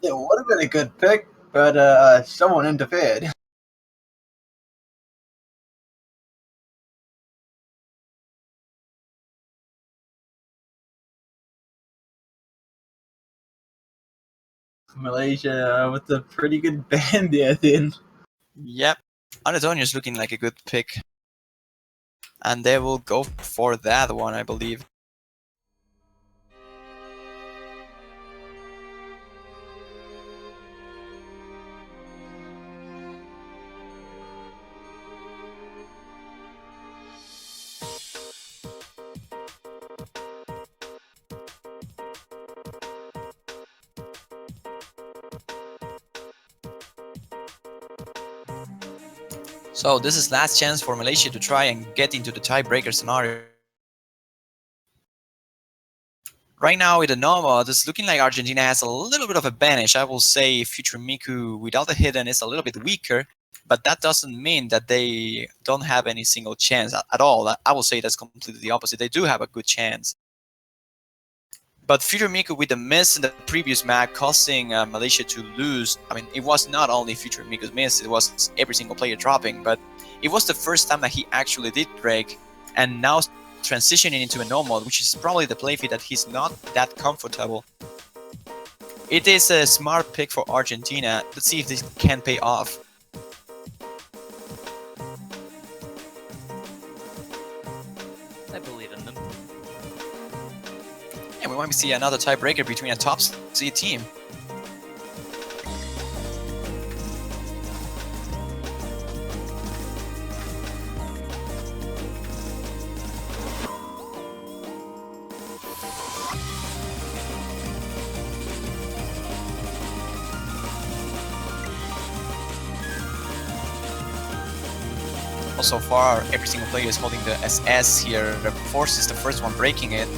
It would have been a good pick, but someone interfered. Malaysia with a pretty good band there then. Yep, Antonio is looking like a good pick, and they will go for that one, I believe. So this is last chance for Malaysia to try and get into the tiebreaker scenario. Right now with the normal, it's looking like Argentina has a little bit of advantage. I will say Future Miku without the hidden is a little bit weaker, but that doesn't mean that they don't have any single chance at all. I will say that's completely the opposite. They do have a good chance. But Future Miku with the miss in the previous match causing Malaysia to lose. I mean, it was not only Future Miku's miss, it was every single player dropping, but it was the first time that he actually did break, and now transitioning into a normal, which is probably the playfield that he's not that comfortable. It is a smart pick for Argentina. Let's see if this can pay off. I believe in them. And we might see another tiebreaker between a top seed team. Well, so far, every single player is holding the SS here. Force is the first one breaking it.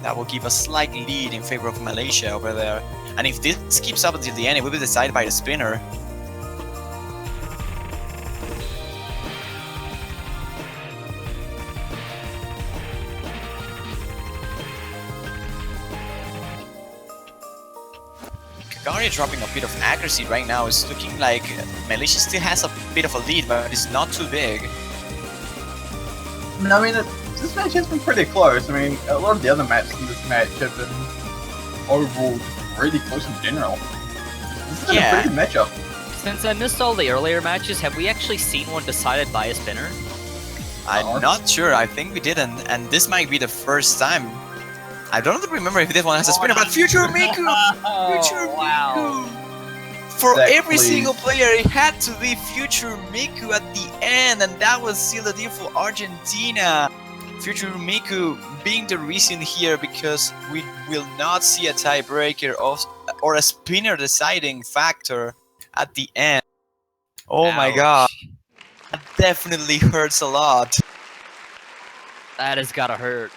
That will give a slight lead in favor of Malaysia over there. And if this keeps up until the end, it will be decided by the spinner. Kagari dropping a bit of accuracy right now. It's looking like Malaysia still has a bit of a lead, but it's not too big. No, I mean, this match has been pretty close. I mean, a lot of the other matches in this match have been overall really close in general. This has been a pretty good matchup. Since I missed all the earlier matches, have we actually seen one decided by a spinner? I'm not sure. I think we didn't, and this might be the first time. I don't remember if this one has a spinner, but Future Miku! Future Miku! For every single player, it had to be Future Miku at the end, and that was sealed the deal for Argentina. Future Miku being the reason here, because we will not see a tiebreaker or a spinner deciding factor at the end. Oh my god. That definitely hurts a lot. That has gotta hurt.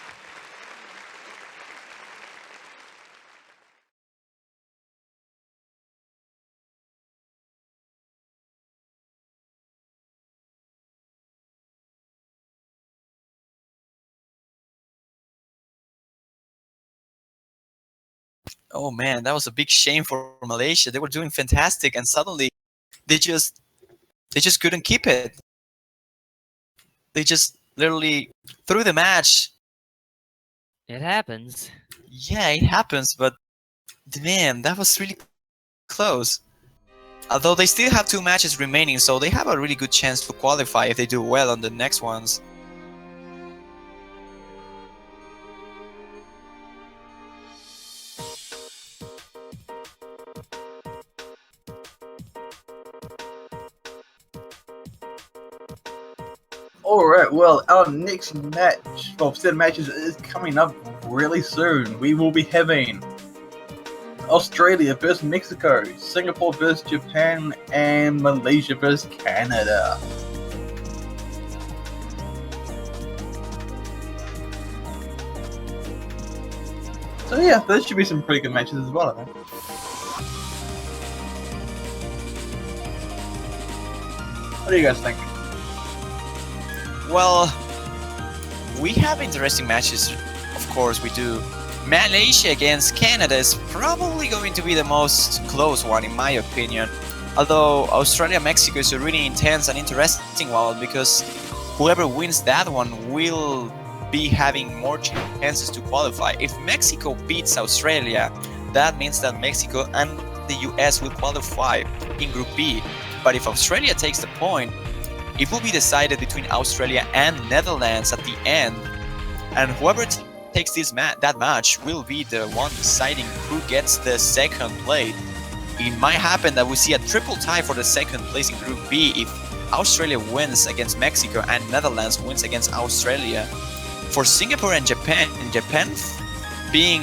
Oh man, that was a big shame for Malaysia. They were doing fantastic, and suddenly they just couldn't keep it. They just literally threw the match. It happens. Yeah, it happens, but man, that was really close. Although they still have 2 matches remaining, so they have a really good chance to qualify if they do well on the next ones. Alright, well, our next match, well, set of matches is coming up really soon. We will be having Australia versus Mexico, Singapore versus Japan, and Malaysia versus Canada. So yeah, there should be some pretty good matches as well, I think. What do you guys think? Well, we have interesting matches, of course we do. Malaysia against Canada is probably going to be the most close one in my opinion. Although Australia-Mexico is a really intense and interesting one, because whoever wins that one will be having more chances to qualify. If Mexico beats Australia, that means that Mexico and the US will qualify in Group B. But if Australia takes the point, it will be decided between Australia and Netherlands at the end, and whoever takes that match will be the one deciding who gets the second place. It might happen that we see a triple tie for the second place in Group B if Australia wins against Mexico and Netherlands wins against Australia. For Singapore and Japan being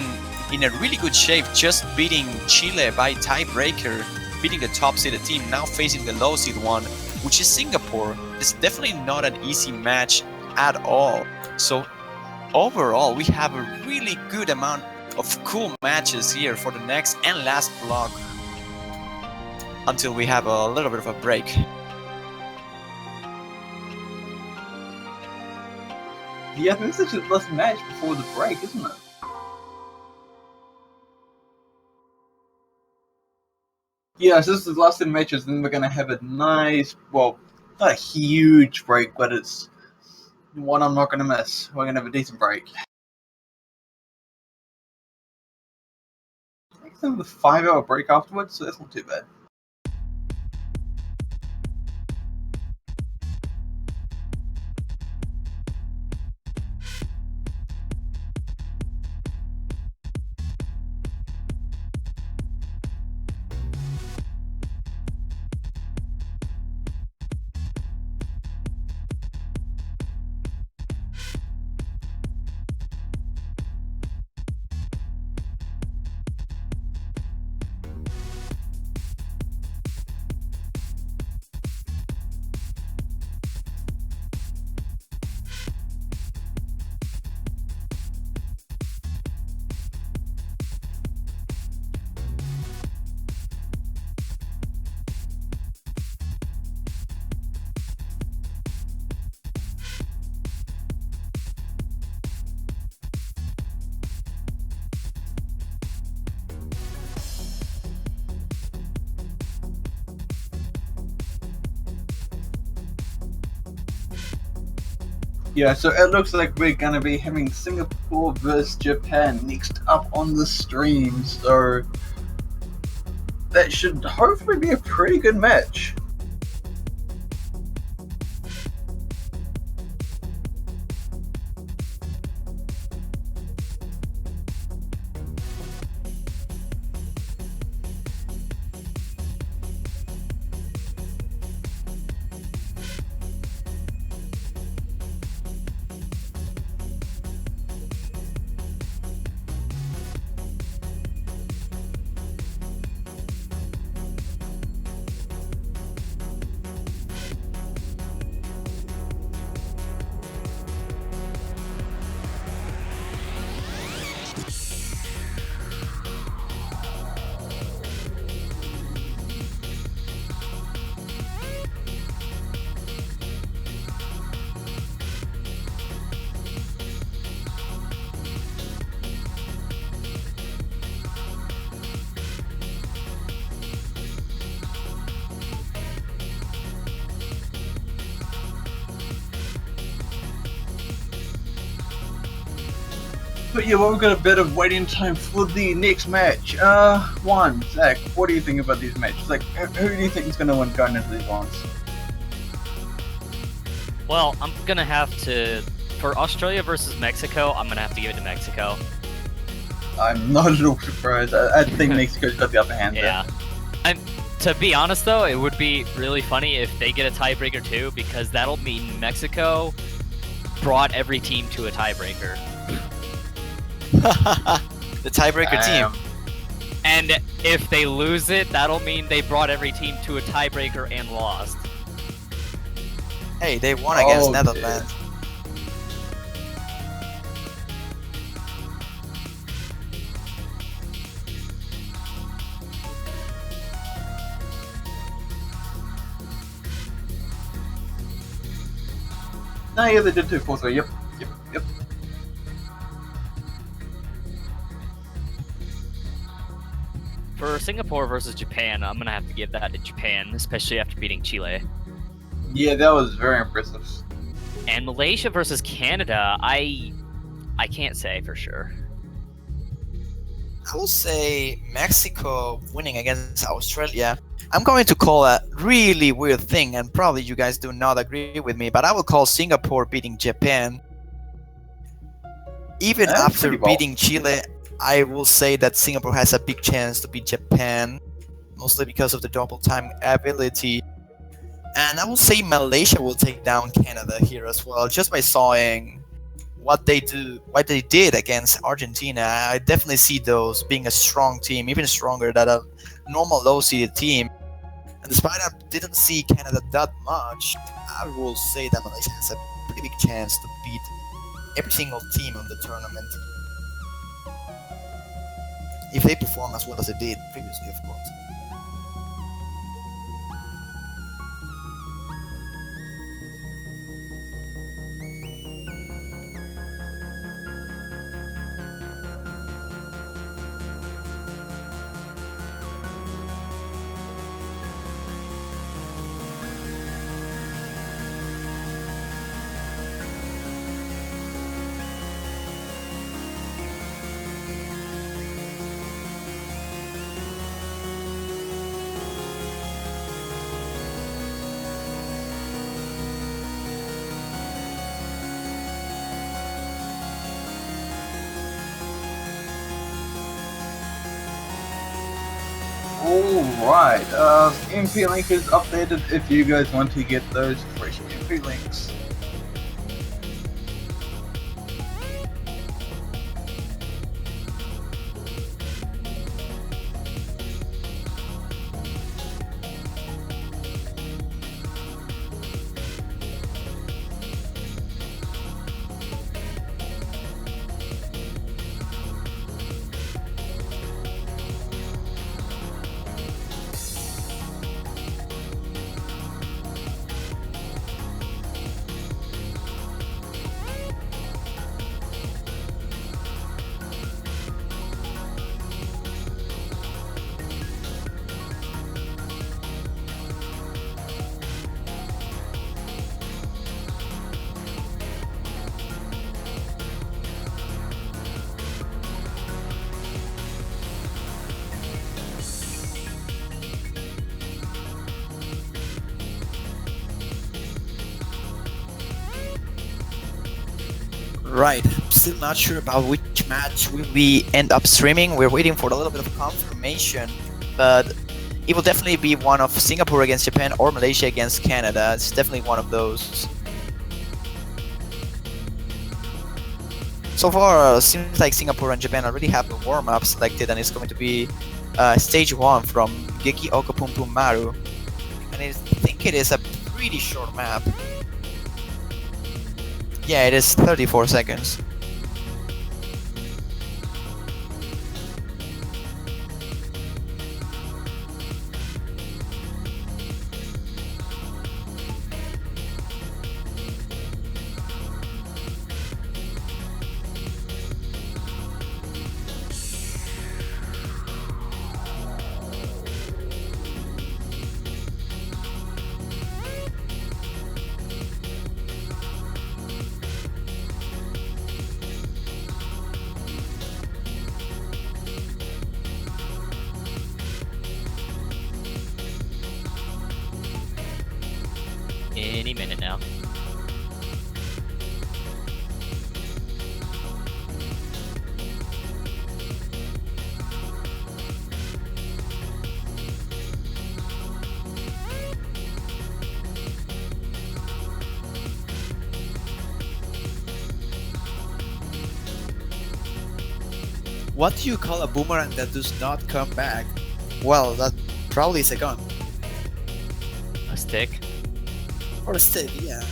in a really good shape, just beating Chile by tiebreaker, beating the top seeded team, now facing the low seed one, which is Singapore. It's definitely not an easy match at all. So overall, we have a really good amount of cool matches here for the next and last block until we have a little bit of a break. Yeah, I think this is the last match before the break, isn't it? Yeah, so this is the last 10 matches, and then we're going to have a nice, well, not a huge break, but it's one I'm not going to miss. We're going to have a decent break. I think it's a 5-hour break afterwards, so that's not too bad. Yeah, so it looks like we're gonna be having Singapore versus Japan next up on the stream, so that should hopefully be a pretty good match. But yeah, well, we've got a bit of waiting time for the next match. Zach, what do you think about these matches? Like, who do you think is going to win going into these ones? Well, I'm gonna have to, for Australia versus Mexico, I'm gonna have to give it to Mexico. I'm not at all surprised. I think Mexico's got the upper hand there. Yeah. And to be honest though, it would be really funny if they get a tiebreaker too, because that'll mean Mexico brought every team to a tiebreaker. The tiebreaker team. And if they lose it, that'll mean they brought every team to a tiebreaker and lost. Hey, they won against Oh, Netherlands. No, yeah, they did 2-4-3. Yep. For Singapore versus Japan, I'm gonna have to give that to Japan, especially after beating Chile. Yeah, that was very impressive. And Malaysia versus Canada, I can't say for sure. I will say Mexico winning against Australia. I'm going to call a really weird thing, and probably you guys do not agree with me, but I will call Singapore beating Japan. Even That's after pretty bold. beating Chile, I will say that Singapore has a big chance to beat Japan, mostly because of the double time ability. And I will say Malaysia will take down Canada here as well, just by sawing what they did against Argentina, I definitely see those being a strong team, even stronger than a normal low-seeded team. And despite I didn't see Canada that much, I will say that Malaysia has a pretty big chance to beat every single team on the tournament if they perform as well as they did previously, of course. Alright, MP link is updated if you guys want to get those fresh MP links. Right. Still not sure about which match will we end up streaming. We're waiting for a little bit of confirmation, but it will definitely be one of Singapore against Japan or Malaysia against Canada. It's definitely one of those. So far, seems like Singapore and Japan already have the warm-up selected, and it's going to be stage 1 from Geki Okapum Maru. And I think it is a pretty short map. Yeah, it is 34 seconds. Any minute now. What do you call a boomerang that does not come back? Well, that probably is a gun. A stick. Or a stick, yeah.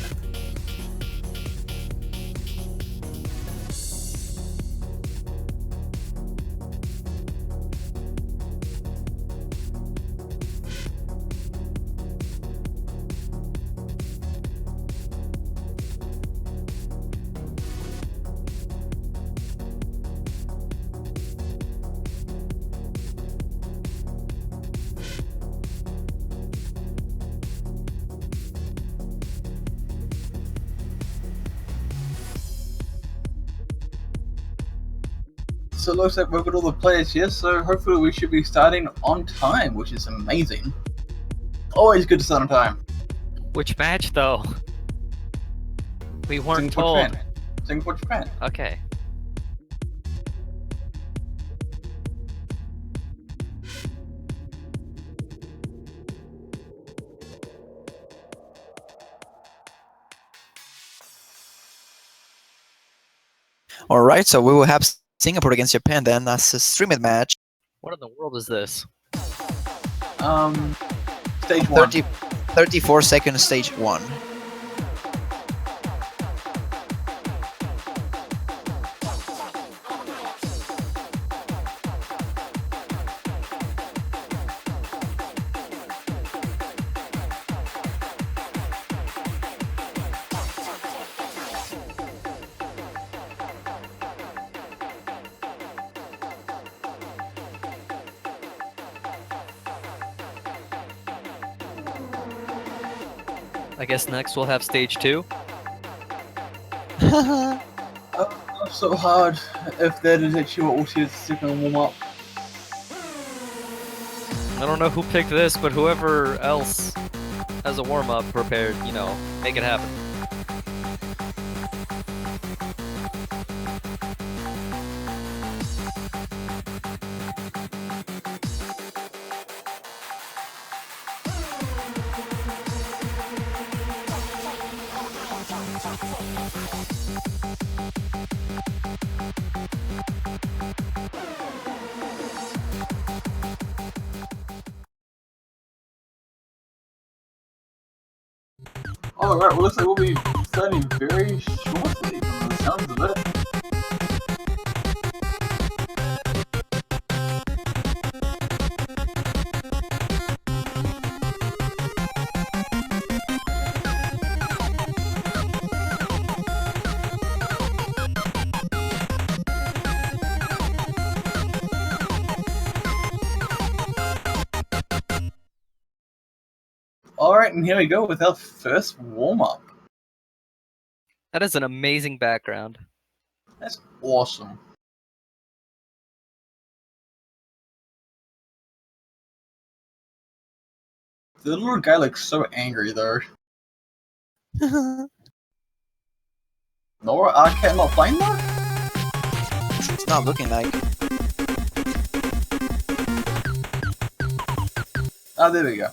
So it looks like we've got all the players here, so hopefully we should be starting on time, which is amazing. Always good to start on time. Which match though? We weren't Singapore, told. Japan. Singapore, Japan. Okay. All right, so we will have Singapore against Japan then as a streamed match. What in the world is this? Stage 1. 34 seconds, stage 1. I guess next we'll have stage 2. So hard if that is actually what we'll see as the second warm-up. I don't know who picked this, but whoever else has a warm-up prepared, you know, make it happen. Alright, well, looks like we'll be starting very shortly from the sounds of it. Alright, and here we go with our first warm-up. That is an amazing background. That's awesome. The little guy looks so angry though. Nora Arquette not playing though? It's not looking like. Oh, there we go.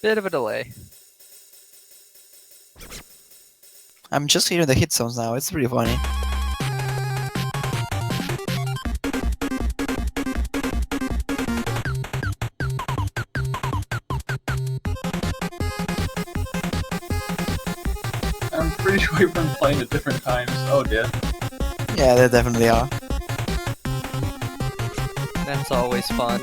Bit of a delay. I'm just hearing the hit zones now, it's pretty funny. I'm pretty sure we've been playing at different times. Oh dear. Yeah, they definitely are. That's always fun.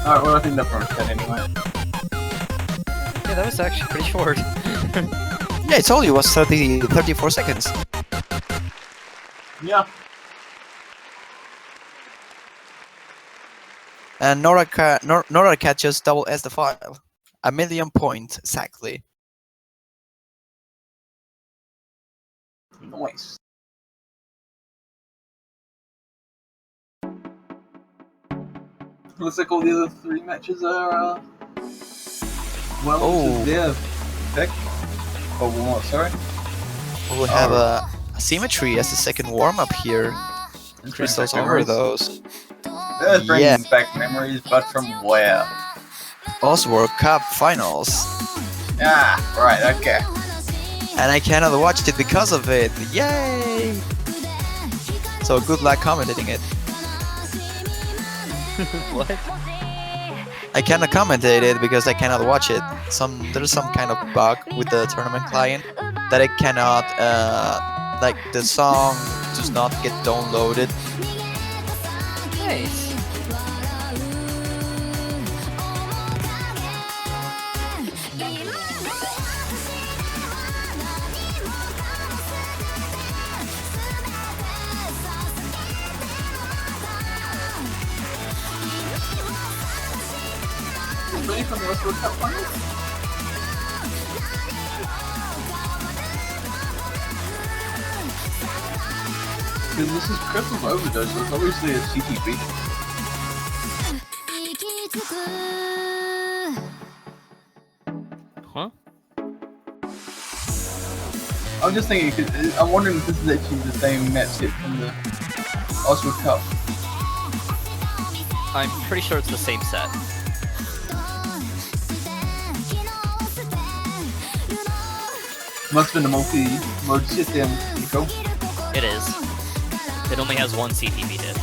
Alright, well I think that's from 10 anyway. Yeah, that was actually pretty short. Yeah, I told you it was 34 seconds. Yeah. And Nora Cat just double S the file. 1,000,000 points, exactly. Nice. Looks like all the other 3 matches are, well, Oh. their pick. Oh, well, sorry. We'll have a symmetry as the second warm-up here. Crystals over those. That brings Yeah. back memories, but from where? Oz World Cup finals. Ah, right, okay. And I cannot watch it because of it. Yay! So good luck commentating it. What? I cannot commentate it because I cannot watch it. There's some kind of bug with the tournament client that I cannot like the song does not get downloaded. Nice. Ready for the West World Cup finals? Because this is Crystal's Overdose, so it's obviously a CTB. Huh? I'm just thinking, cause I'm wondering if this is actually the same map set from the Oswald Cup. I'm pretty sure it's the same set. Must have been a multi-mode system, Nico. It is. It only has one CTV diff.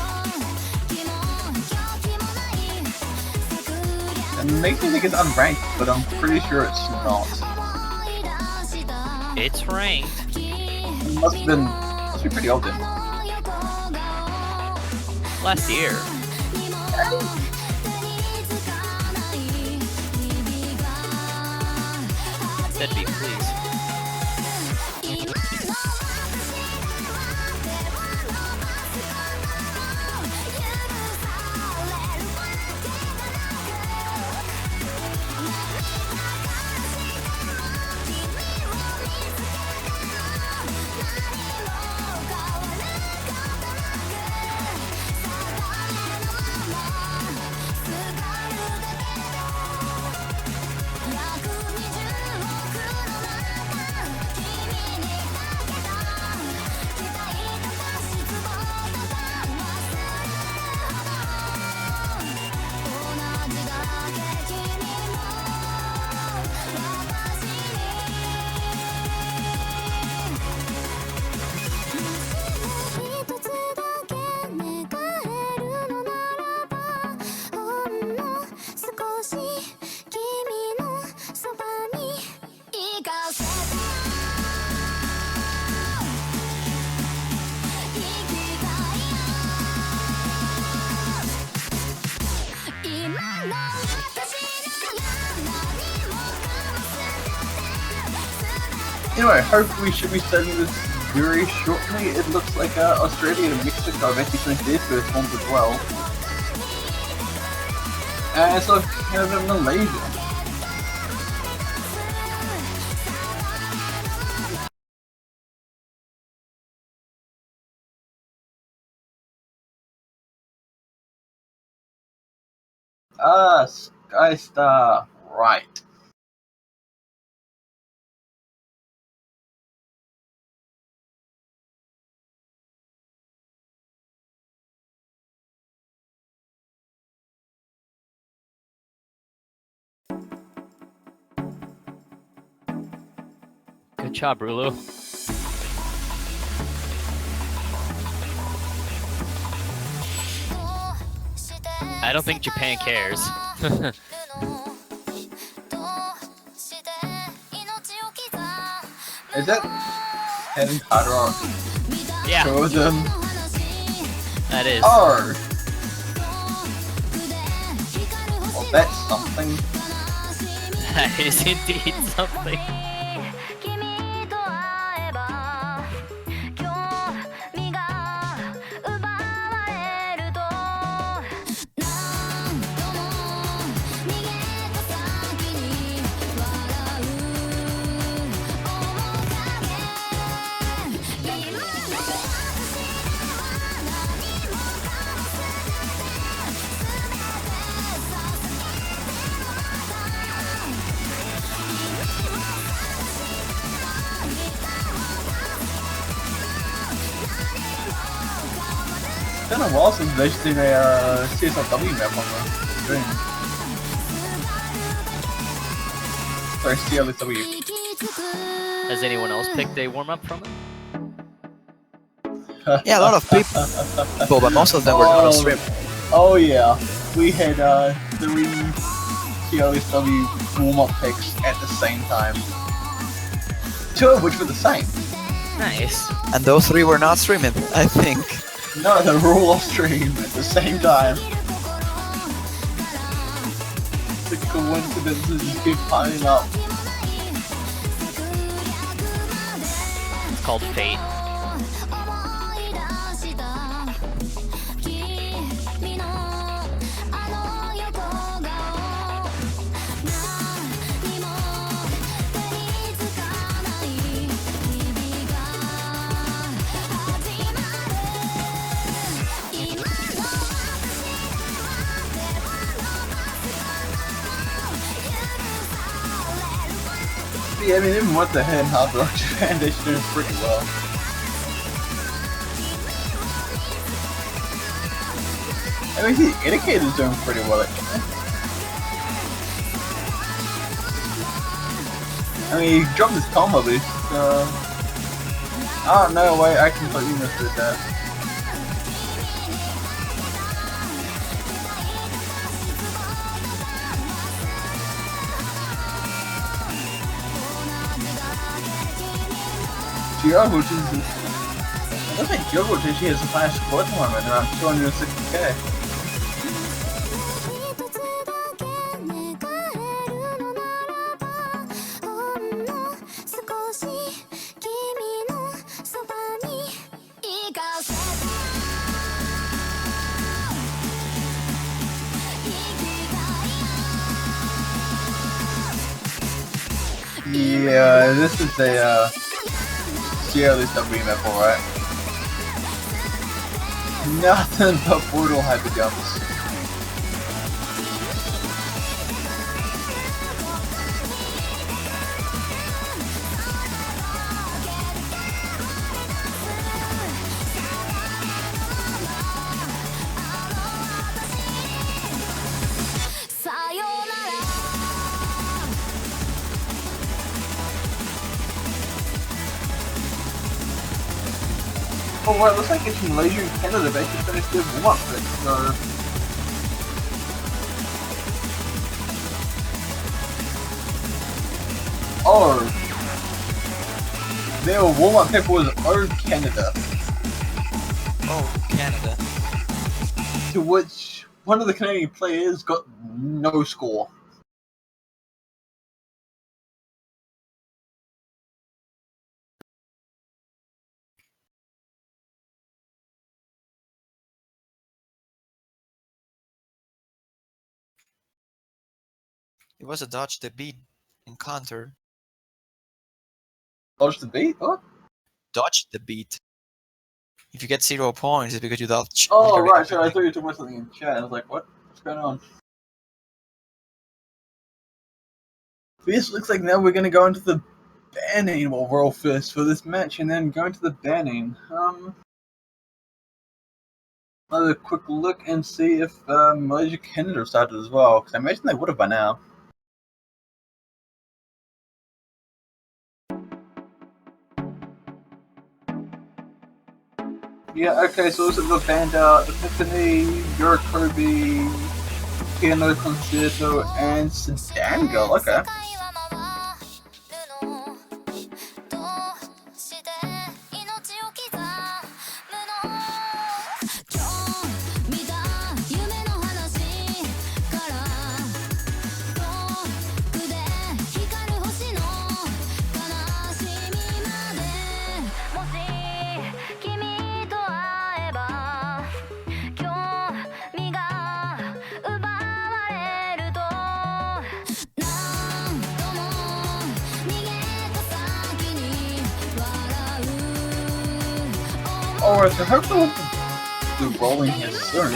And it makes me think it's unranked, but I'm pretty sure it's not. It's ranked. It must be pretty old then. Last year. Deadbeat, please. Anyway, hopefully we should be starting this very shortly. It looks like Australia and Mexico have actually finished their first ones as well. And so Canada and Malaysia. Sky Star, right. Good job, Rulu. I don't think Japan cares. Is that heading harder on Yeah, them? that is. Oh! Well, that's something. That is indeed something. It's been a while since they've seen a CSLW map on the stream. Sorry, CLSW. Has anyone else picked a warm-up from it? Yeah, a lot of people, but most of them were not on stream. Oh yeah, we had 3 CLSW warm-up picks at the same time. 2 of which were the same. Nice. And those 3 were not streaming, I think. No, they were all off stream at the same time. The coincidences just keep piling up. It's called fate. Yeah, I mean, even with the hand hard rock, Japan, they're doing pretty well. I mean, the Educator's doing pretty well, actually. I mean, he dropped his combo boost. Oh no, wait, I completely missed that. Geo rotation. I don't think Geo rotation has a high score at the moment, around 260k. Yeah, this is a Geo list I've been there for, right? Nothing but brutal hyper jumps. Oh well, it looks like it's Malaysia and Canada. They just finished their warm-up, so... Oh! Their warm-up pick was Oh Canada. Oh, Canada. To which one of the Canadian players got no score. It was a dodge the beat encounter. Dodge the beat? What? Dodge the beat. If you get 0 points, it's because you dodge. Oh, literally right, so I everything. thought you were talking about something in chat. I was like, what? What's going on? This looks like now we're going to go into the banning overall first for this match, and then go into the banning. Have a quick look and see if Malaysia Canada started as well, because I imagine they would have by now. Yeah, okay, so this is the band out Epiphany, Yorokobi, Piano Concerto, and Sedan Girl, okay. Alright, so hopefully we'll be rolling here soon.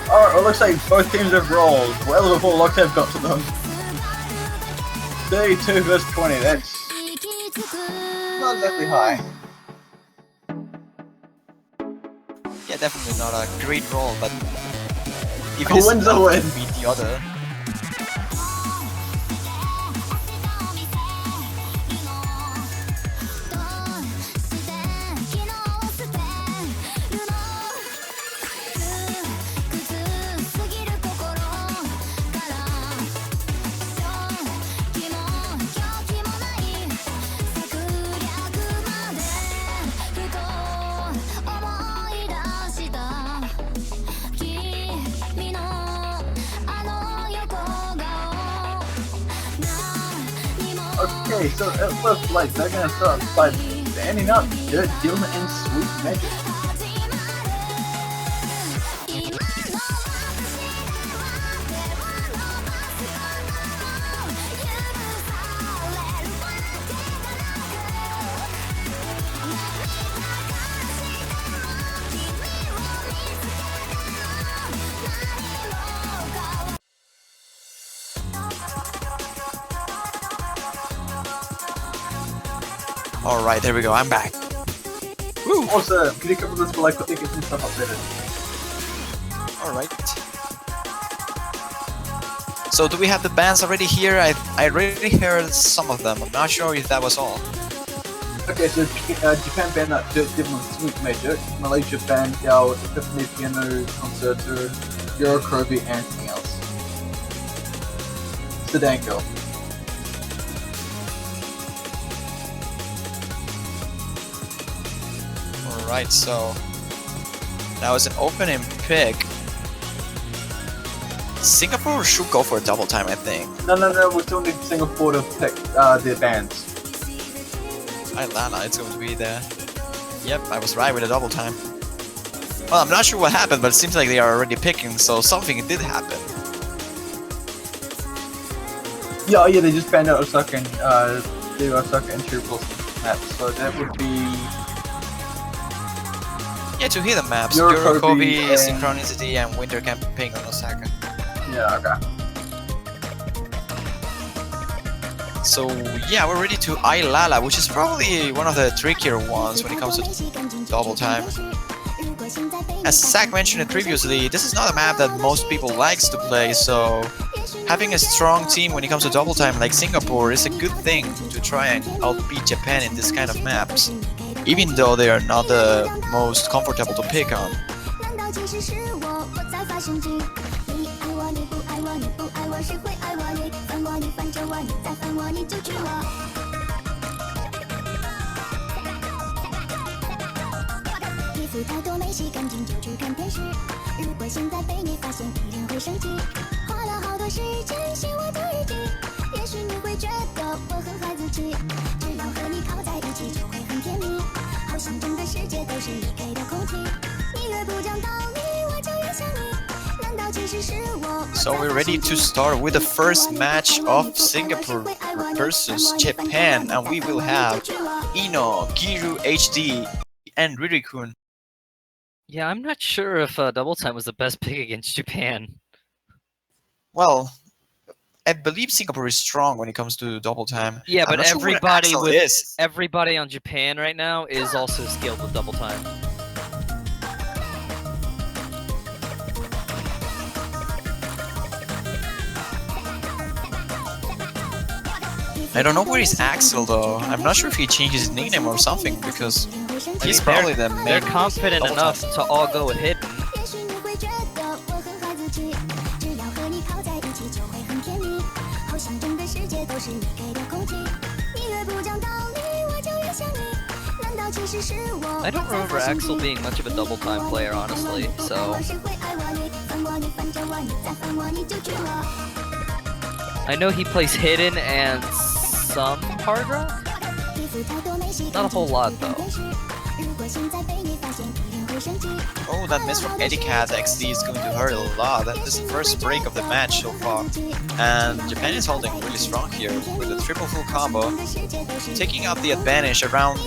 Alright, it looks like both teams have rolled well before Locktab got to them. 32 versus 20, that's not exactly high. Yeah, definitely not a great roll, but if A it's win's a enough win. to beat the other. Okay, so it looks like they're gonna start by banning up Dirt, Dylan, and Sweet Magic. Alright, there we go, I'm back. Woo! Also, can you cover this while I quickly get some stuff updated? Alright. So do we have the bands already here? I already heard some of them. I'm not sure if that was all. Okay, so Japan banned out Dirt Devil Sweet Major, Malaysia banned out Epiphany Piano Concerto, Eurocroby, and anything else. Sedanko. Alright, so that was an opening pick. Singapore should go for a double time, I think. No, we still need Singapore to pick their bands. Lala, it's going to be there. Yep, I was right with a double time. Well, I'm not sure what happened, but it seems like they are already picking, so something did happen. Yeah, they just banned out Osaka and the Osaka and Chernobyl maps, so that would be Yeah, to hear the maps, Eurocroby Eurocroby, and- Synchronicity, and Winter Campaign on Osaka. yeah, okay. So yeah, we're ready to Lala, which is probably one of the trickier ones when it comes to double time. As Zach mentioned it previously, this is not a map that most people likes to play, so having a strong team when it comes to double time like Singapore is a good thing to try and outbeat Japan in this kind of maps, even though they are not the most comfortable to pick on. 难道其实是我在发神经？你爱我，你不爱我，你不爱我，谁会爱我？你烦我，你烦着我，你再烦我，你就娶我。衣服太多没洗干净就去看电视。如果现在被你发现，一定会生气。花了好多时间写我的日记，也许你会觉得我很孩子气。只要和你靠在一起就会很甜蜜，好像整个世界都是你给的空气。你越不讲道理，我就越想你。难道其实是我？ So we're ready to start with the first match of Singapore versus Japan, and we will have Ino, Giru HD, and Ririkun. Yeah, I'm not sure if double time was the best pick against Japan. Well, I believe Singapore is strong when it comes to double time. Yeah, I'm but not sure where everybody Axel with is. everybody on Japan right now is also skilled with double time. I don't know where is Axel though. I'm not sure if he changed his nickname or something because he's probably the main. They're confident double enough time. to all go with hidden. 也许你会觉得我很孩子气，只要和你靠在一起就会很甜蜜，好像整个世界都是你给的空气。你越不讲道理，我就越想你。难道其实是我？ I don't remember Axel being much of a double time player, honestly. So 谁会爱我？你烦我，你烦着我，你再烦我，你就娶我。 I know he plays hidden and some hard rock. 衣服太多没洗 Not a whole lot though. 如果现在被你发现，一定会生气。 Oh, that miss from Eddie Cat XD is going to hurt a lot. That is the first break of the match so far. And Japan is holding really strong here with a triple full combo, taking out the advantage around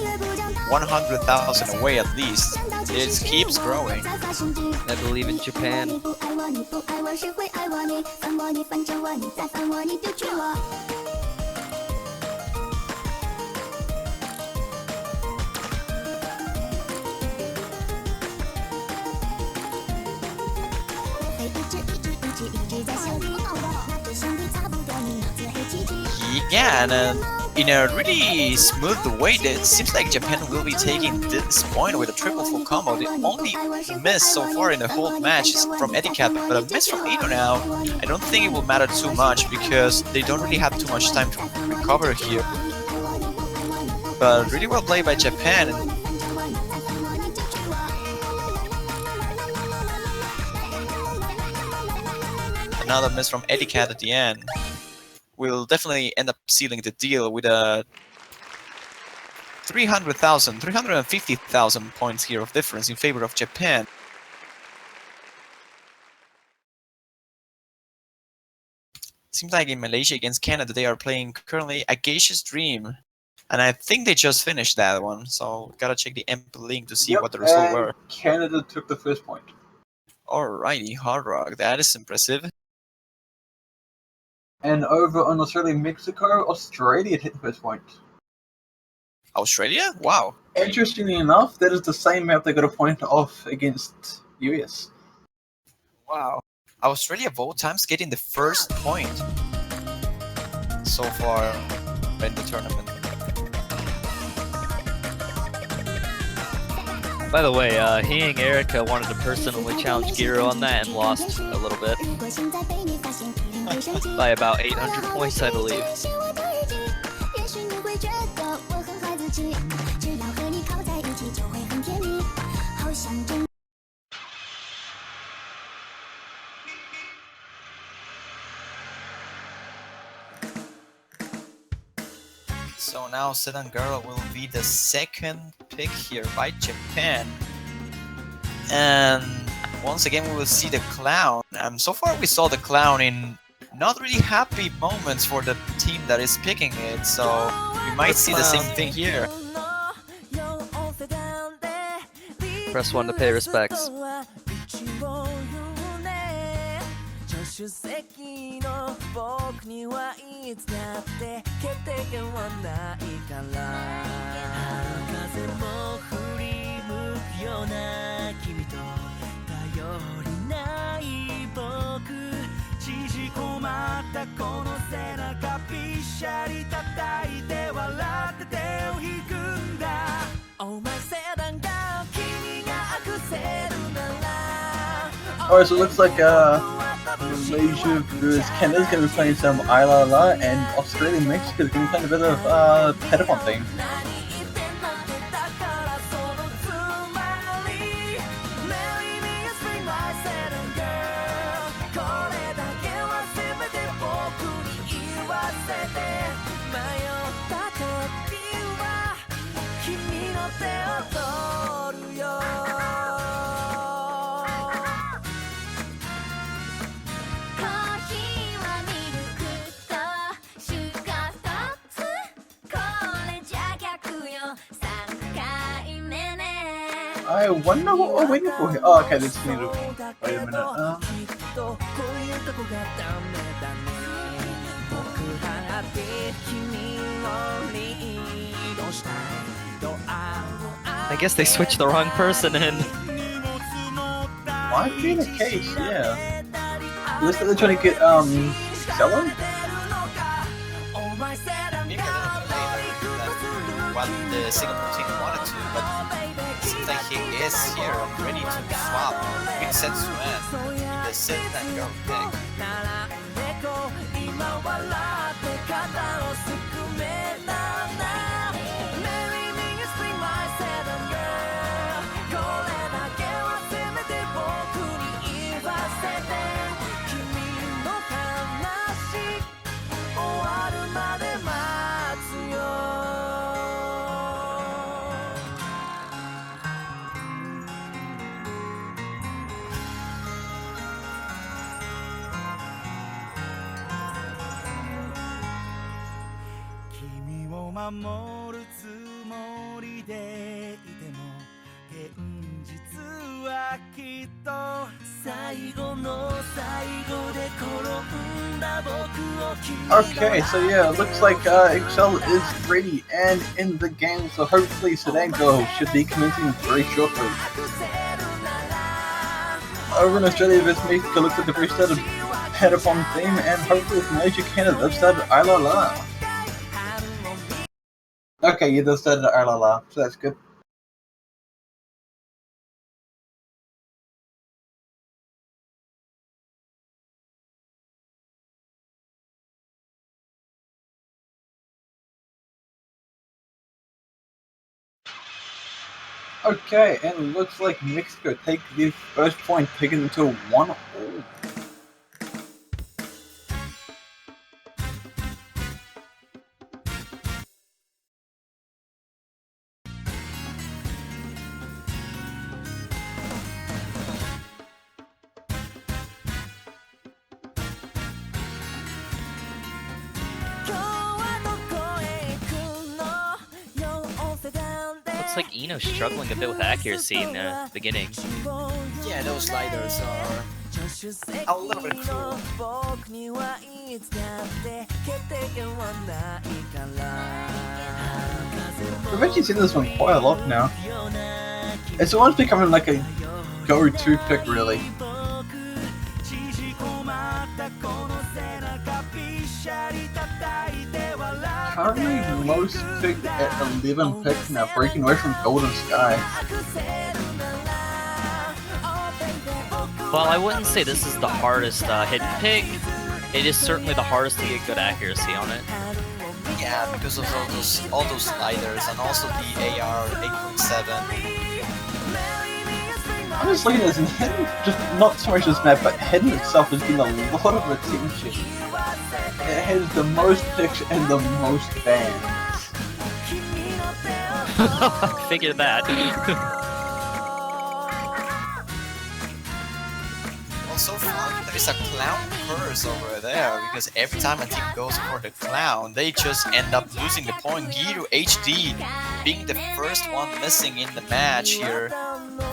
100,000 away at least. It keeps growing. I believe in Japan. 你不爱我，你不爱我，谁会爱我？你烦我，你烦着我，你再烦我，你就娶我。 Yeah, and in a really smooth way, it seems like Japan will be taking this point with a triple full combo. The only miss so far in the whole match is from Eddie Cat, but a miss from Ino now. I don't think it will matter too much because they don't really have too much time to recover here. But really well played by Japan. Another miss from Eddie Cat at the end will definitely end up sealing the deal with a 350,000 points here of difference in favor of Japan. Seems like in Malaysia against Canada they are playing currently A Geisha's Dream. And I think they just finished that one, so gotta check the MP link to see what the results were. Canada took the first point. Alrighty, Hard Rock, that is impressive. And over on Australia, Mexico, Australia hit the first point. Australia? Wow. Interestingly enough, that is the same map they got a point off against US. Wow. Australia both times getting the first point so far in the tournament. By the way, he and Erica wanted to personally challenge Giro on that and lost a little bit. By about 800 points, I believe. So now Sedan Girl will be the second pick here by Japan. And once again we will see the clown. So far we saw the clown in not really happy moments for the team that is picking it, so we might see the same thing here. Press 1 to pay respects. Alright, so it looks like Malaysia versus Canada's going to be playing some Ayla La, and Australia and Mexico is going to be playing a bit of Petapon theme. I wonder what we're waiting for here. Oh, okay, this need to wait a minute. I guess they switched the wrong person in. Might be the case, yeah. Looks like they're trying to get Cello? What the Singapore team wanted to, but it seems like he is here ready to swap with Setsuan in the Sedan Girl pick. Okay, so yeah, it looks like Excel is ready and in the game, so hopefully Sedan Girl should be commencing very shortly. Over in Australia, this Mexico looks like the very started Petapon theme, and hopefully with Malaysia, Canada, they've started Ayla La. Okay, yeah, they've started Ayla La, so that's good. Okay, and it looks like Mexico take the first point, taking it to 1-all. Looks like Eno's struggling a bit with accuracy in the beginning. Yeah, those sliders are a little bit cruel. We've actually seen this one quite a lot now. It's almost becoming like a go-to pick, really. Currently, most picked at 11 picks now, breaking away from Golden Sky. Well, I wouldn't say this is the hardest hidden pick. It is certainly the hardest to get good accuracy on it. Yeah, because of all those sliders and also the AR 8.7. I'm just looking at this, and Hidden, just not so much this map, but Hidden itself has been a lot of attention. It has the most picks and the most bans. Figure that. Well, so far there's a clown curse over there because every time a team goes for the clown, they just end up losing the point. Giru HD being the first one missing in the match here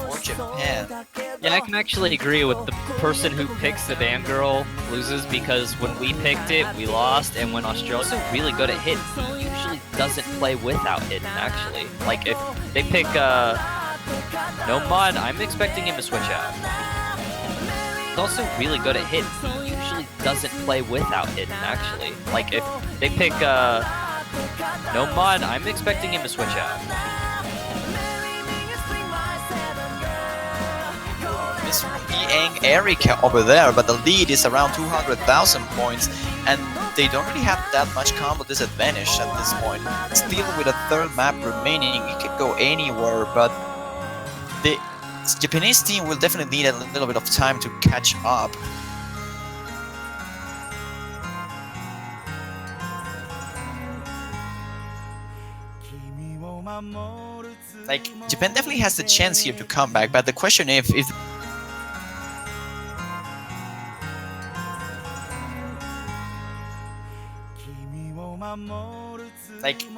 for Japan. Yeah, I can actually agree with the person who picks the Van Girl loses, because when we picked it, we lost, and when Australia's really good at hidden, he usually doesn't play without hidden, actually. Like, if they pick No Mod, I'm expecting him to switch out. He's also really good at hidden, he usually doesn't play without hidden, actually. Like, if they pick No Mod, I'm expecting him to switch out. Being Erika over there, but the lead is around 200,000 points, and they don't really have that much combo disadvantage at this point. Still, with a third map remaining, it could go anywhere, but the Japanese team will definitely need a little bit of time to catch up. Like, Japan definitely has the chance here to come back, but the question if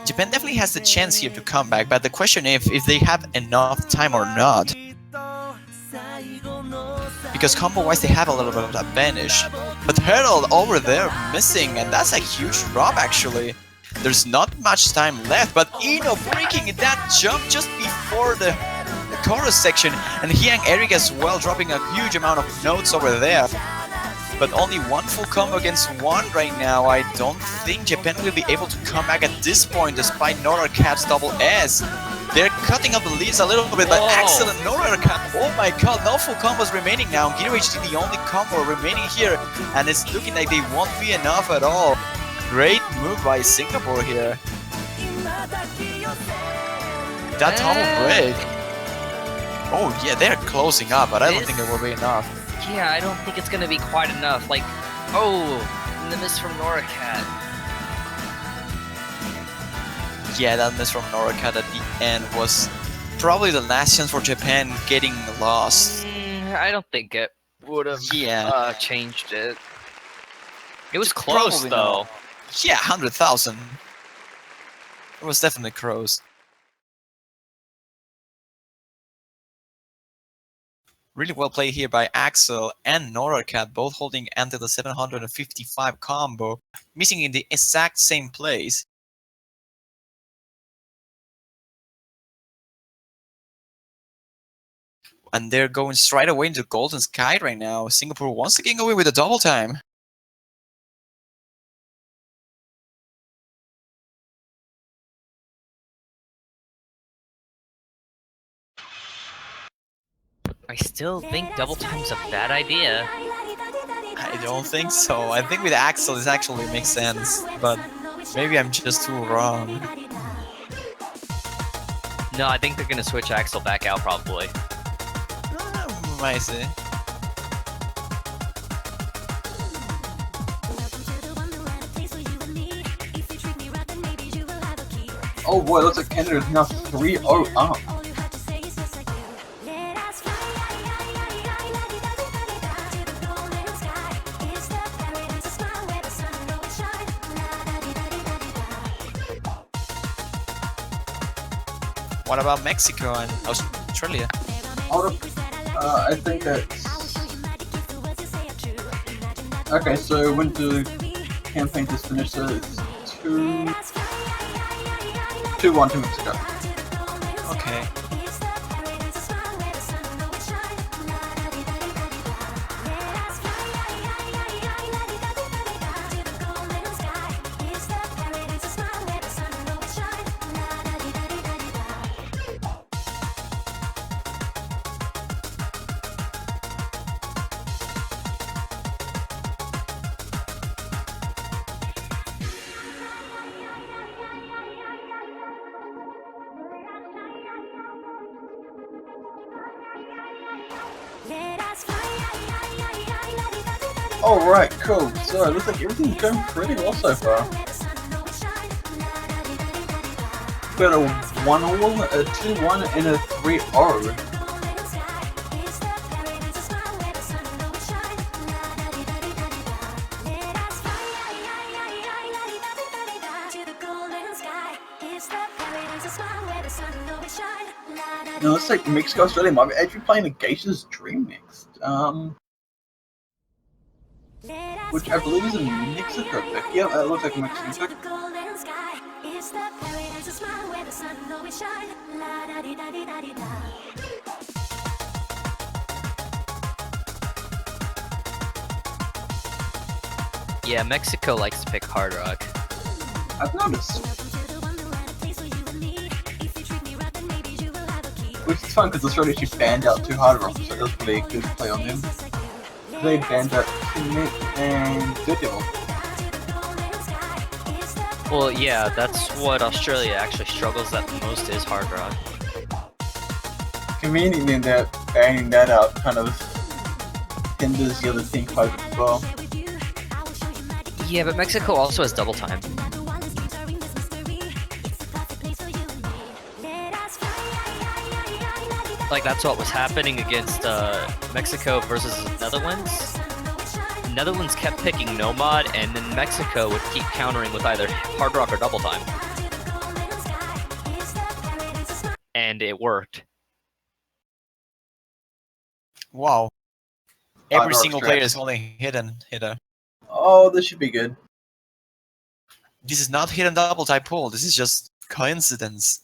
Japan definitely has the chance here to come back, but the question if they have enough time or not. Because combo-wise they have a little bit of advantage. But Herald over there missing, and that's a huge drop actually. There's not much time left, but Ino breaking that jump just before the chorus section, and he and Eric as well dropping a huge amount of notes over there. But only one full combo against one right now. I don't think Japan will be able to come back at this point despite Norarcat's double S. They're cutting up the leads a little bit, but Axel and Norarcat, oh my god, no full combos remaining now. Giru HD the only combo remaining here, and it's looking like they won't be enough at all. Great move by Singapore here. That tumble break. Oh yeah, they're closing up, but I don't think it will be enough. Yeah, I don't think it's gonna be quite enough. Like, oh, and the miss from Norarcat. Yeah, that miss from Norarcat at the end was probably the last chance for Japan getting lost. I don't think it would have changed it. It was close, though. Yeah, 100,000. It was definitely close. Really well played here by Axel and Norarcat, both holding until the 755 combo, missing in the exact same place. And they're going straight away into Golden Sky right now. Singapore once again going with a double time. I still think double time's a bad idea. I don't think so. I think with Axel this actually makes sense, but maybe I'm just too wrong. No, I think they're gonna switch Axel back out probably. I see. Oh boy, looks like Canada is now 3-0 up. What about Mexico and Australia? I think that's... Okay, so winter campaign just finished, so it's 2... 2-1 to Mexico. Okay. Alright, cool. So, it looks like everything's going pretty well so far. Got a 1-all, a 2-1, and a 3-0. Now, looks like Mexico Australia might be actually playing a Geisha's Dream next. Which I believe is in Mexico pick. Yeah, that looks like a Mexican pick. Yeah, Mexico likes to pick hard rock. I've noticed. Which is fun because Australia actually banned out 2 hard rock, so that's really a good play on them. They banned out Teammate and Daredevil. Well, yeah, that's what Australia actually struggles at the most is hard rock. Conveniently, that banning that out kind of hinders the other team quite as well. Yeah, but Mexico also has double time. Like, that's what was happening against Mexico versus Netherlands. Netherlands kept picking Nomad, and then Mexico would keep countering with either hard rock or double time. And it worked. Wow. Every rock single strats. player is holding hidden hitter. Oh, this should be good. This is not hidden double type pull. This is just coincidence.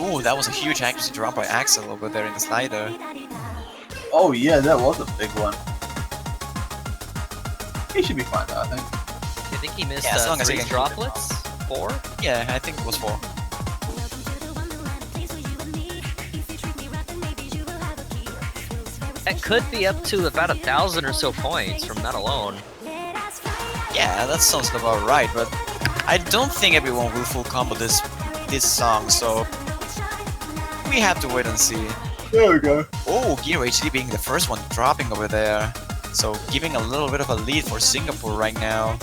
Ooh, that was a huge accuracy drop by Axel over there in the slider. Oh yeah, that was a big one. He should be fine though, I think. I think he missed Yeah, as long as he 3 can- droplets? 4? Yeah, I think it was 4. That could be up to about 1,000 or so points from that alone. Yeah, that sounds about right, but I don't think everyone will full combo this song, so we have to wait and see. There we go. Oh, Gear HD being the first one dropping over there, so giving a little bit of a lead for Singapore right now.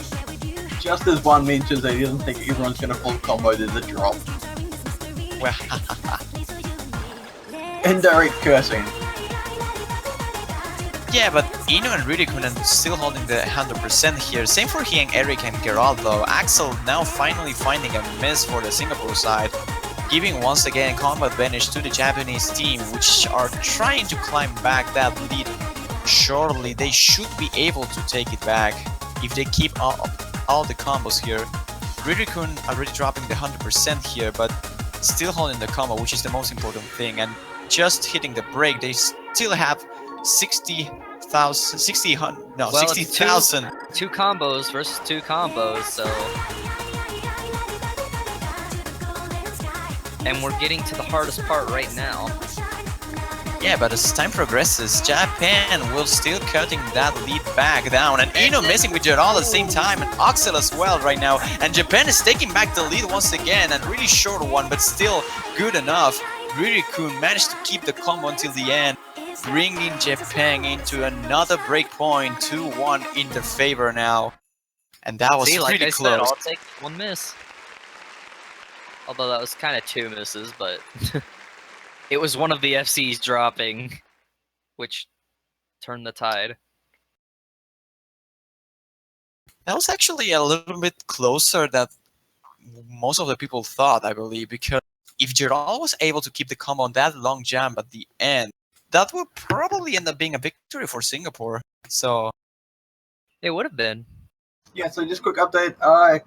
Just as one mentions that he doesn't think everyone's gonna full combo, there's a drop. Well, Indirect cursing. yeah, but Inu and Ridikunen still holding the 100% here. Same for he and Eric and Geralt though. Axel now finally finding a miss for the Singapore side, giving once again combat advantage to the Japanese team, which are trying to climb back that lead. Surely they should be able to take it back if they keep all the combos here. Ridikun already dropping the 100% here, but still holding the combo, which is the most important thing, and just hitting the break. They still have 60,000, 60,000. 2 combos versus 2 combos, so... And we're getting to the hardest part right now. Yeah, but as time progresses, Japan will still cutting that lead back down, and Ino messing with Gerald at the same time, and Axel as well right now, and Japan is taking back the lead once again, and really short one, but still good enough. Ririkun managed to keep the combo until the end, bringing Japan into another break point, 2-1 in their favor now, and that was See, like pretty I close. said, I'll take 1 miss. Although that was kind of 2 misses, but it was one of the FCs dropping, which turned the tide. That was actually a little bit closer than most of the people thought, I believe, because if Gerald was able to keep the combo on that long jump at the end, that would probably end up being a victory for Singapore. So It would have been. Yeah, so just quick update.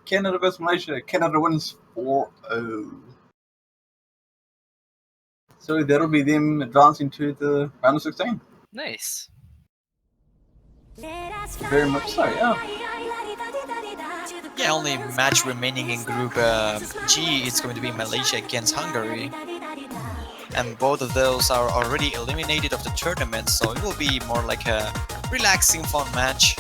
Canada vs Malaysia. Canada wins 4-0. So that'll be them advancing to the round of 16. Nice. Very much so, yeah. Yeah, only match remaining in Group G is going to be Malaysia against Hungary. And both of those are already eliminated of the tournament, so it will be more like a relaxing, fun match.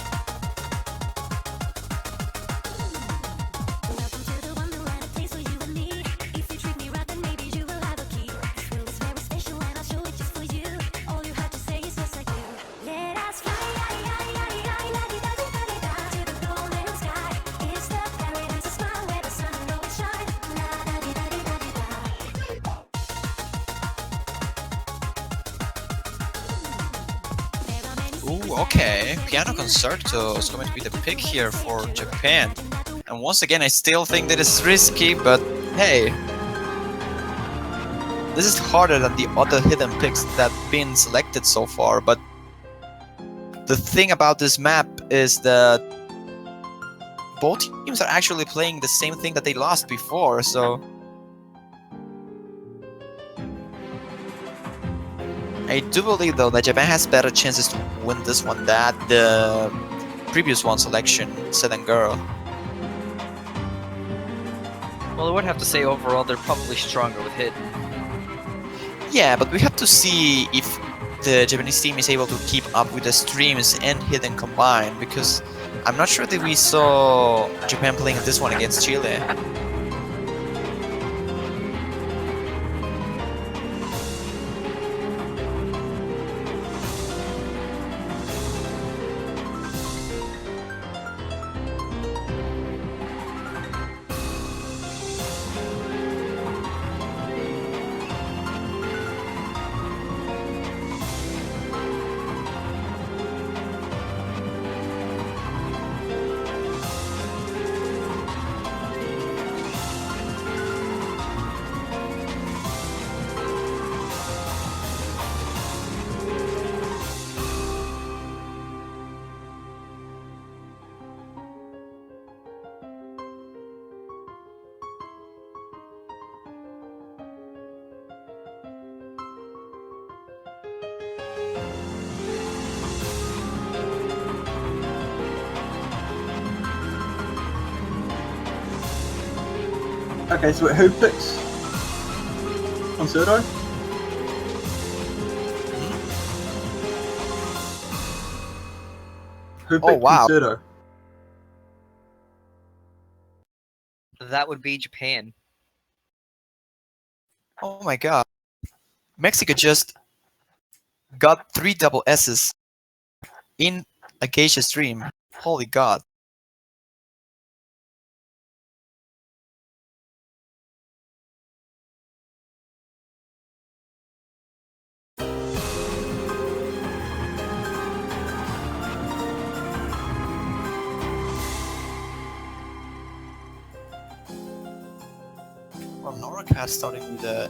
Ooh, okay. Piano Concerto is going to be the pick here for Japan. And once again, I still think that it's risky, but hey. This is harder than the other hidden picks that have been selected so far, but the thing about this map is that both teams are actually playing the same thing that they lost before, so I do believe though that Japan has better chances to win this one than the previous one selection, Southern Girl. Well, I would have to say overall they're probably stronger with hidden. Yeah, but we have to see if the Japanese team is able to keep up with the streams and hidden combined, because I'm not sure that we saw Japan playing this one against Chile. Okay, so who picks Concerto? Who picked wow. Concerto? That would be Japan. Oh my god. Mexico just got 3 double S's in a geisha stream. Holy god. Well, Norcat starting with a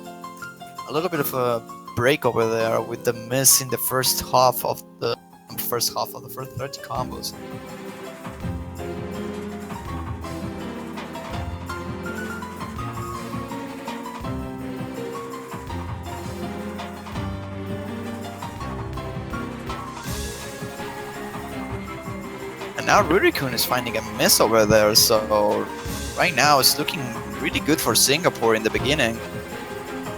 little bit of a break over there with the miss in the first half of the first 30 combos. And now Rurikun is finding a miss over there, so right now it's looking really good for Singapore in the beginning.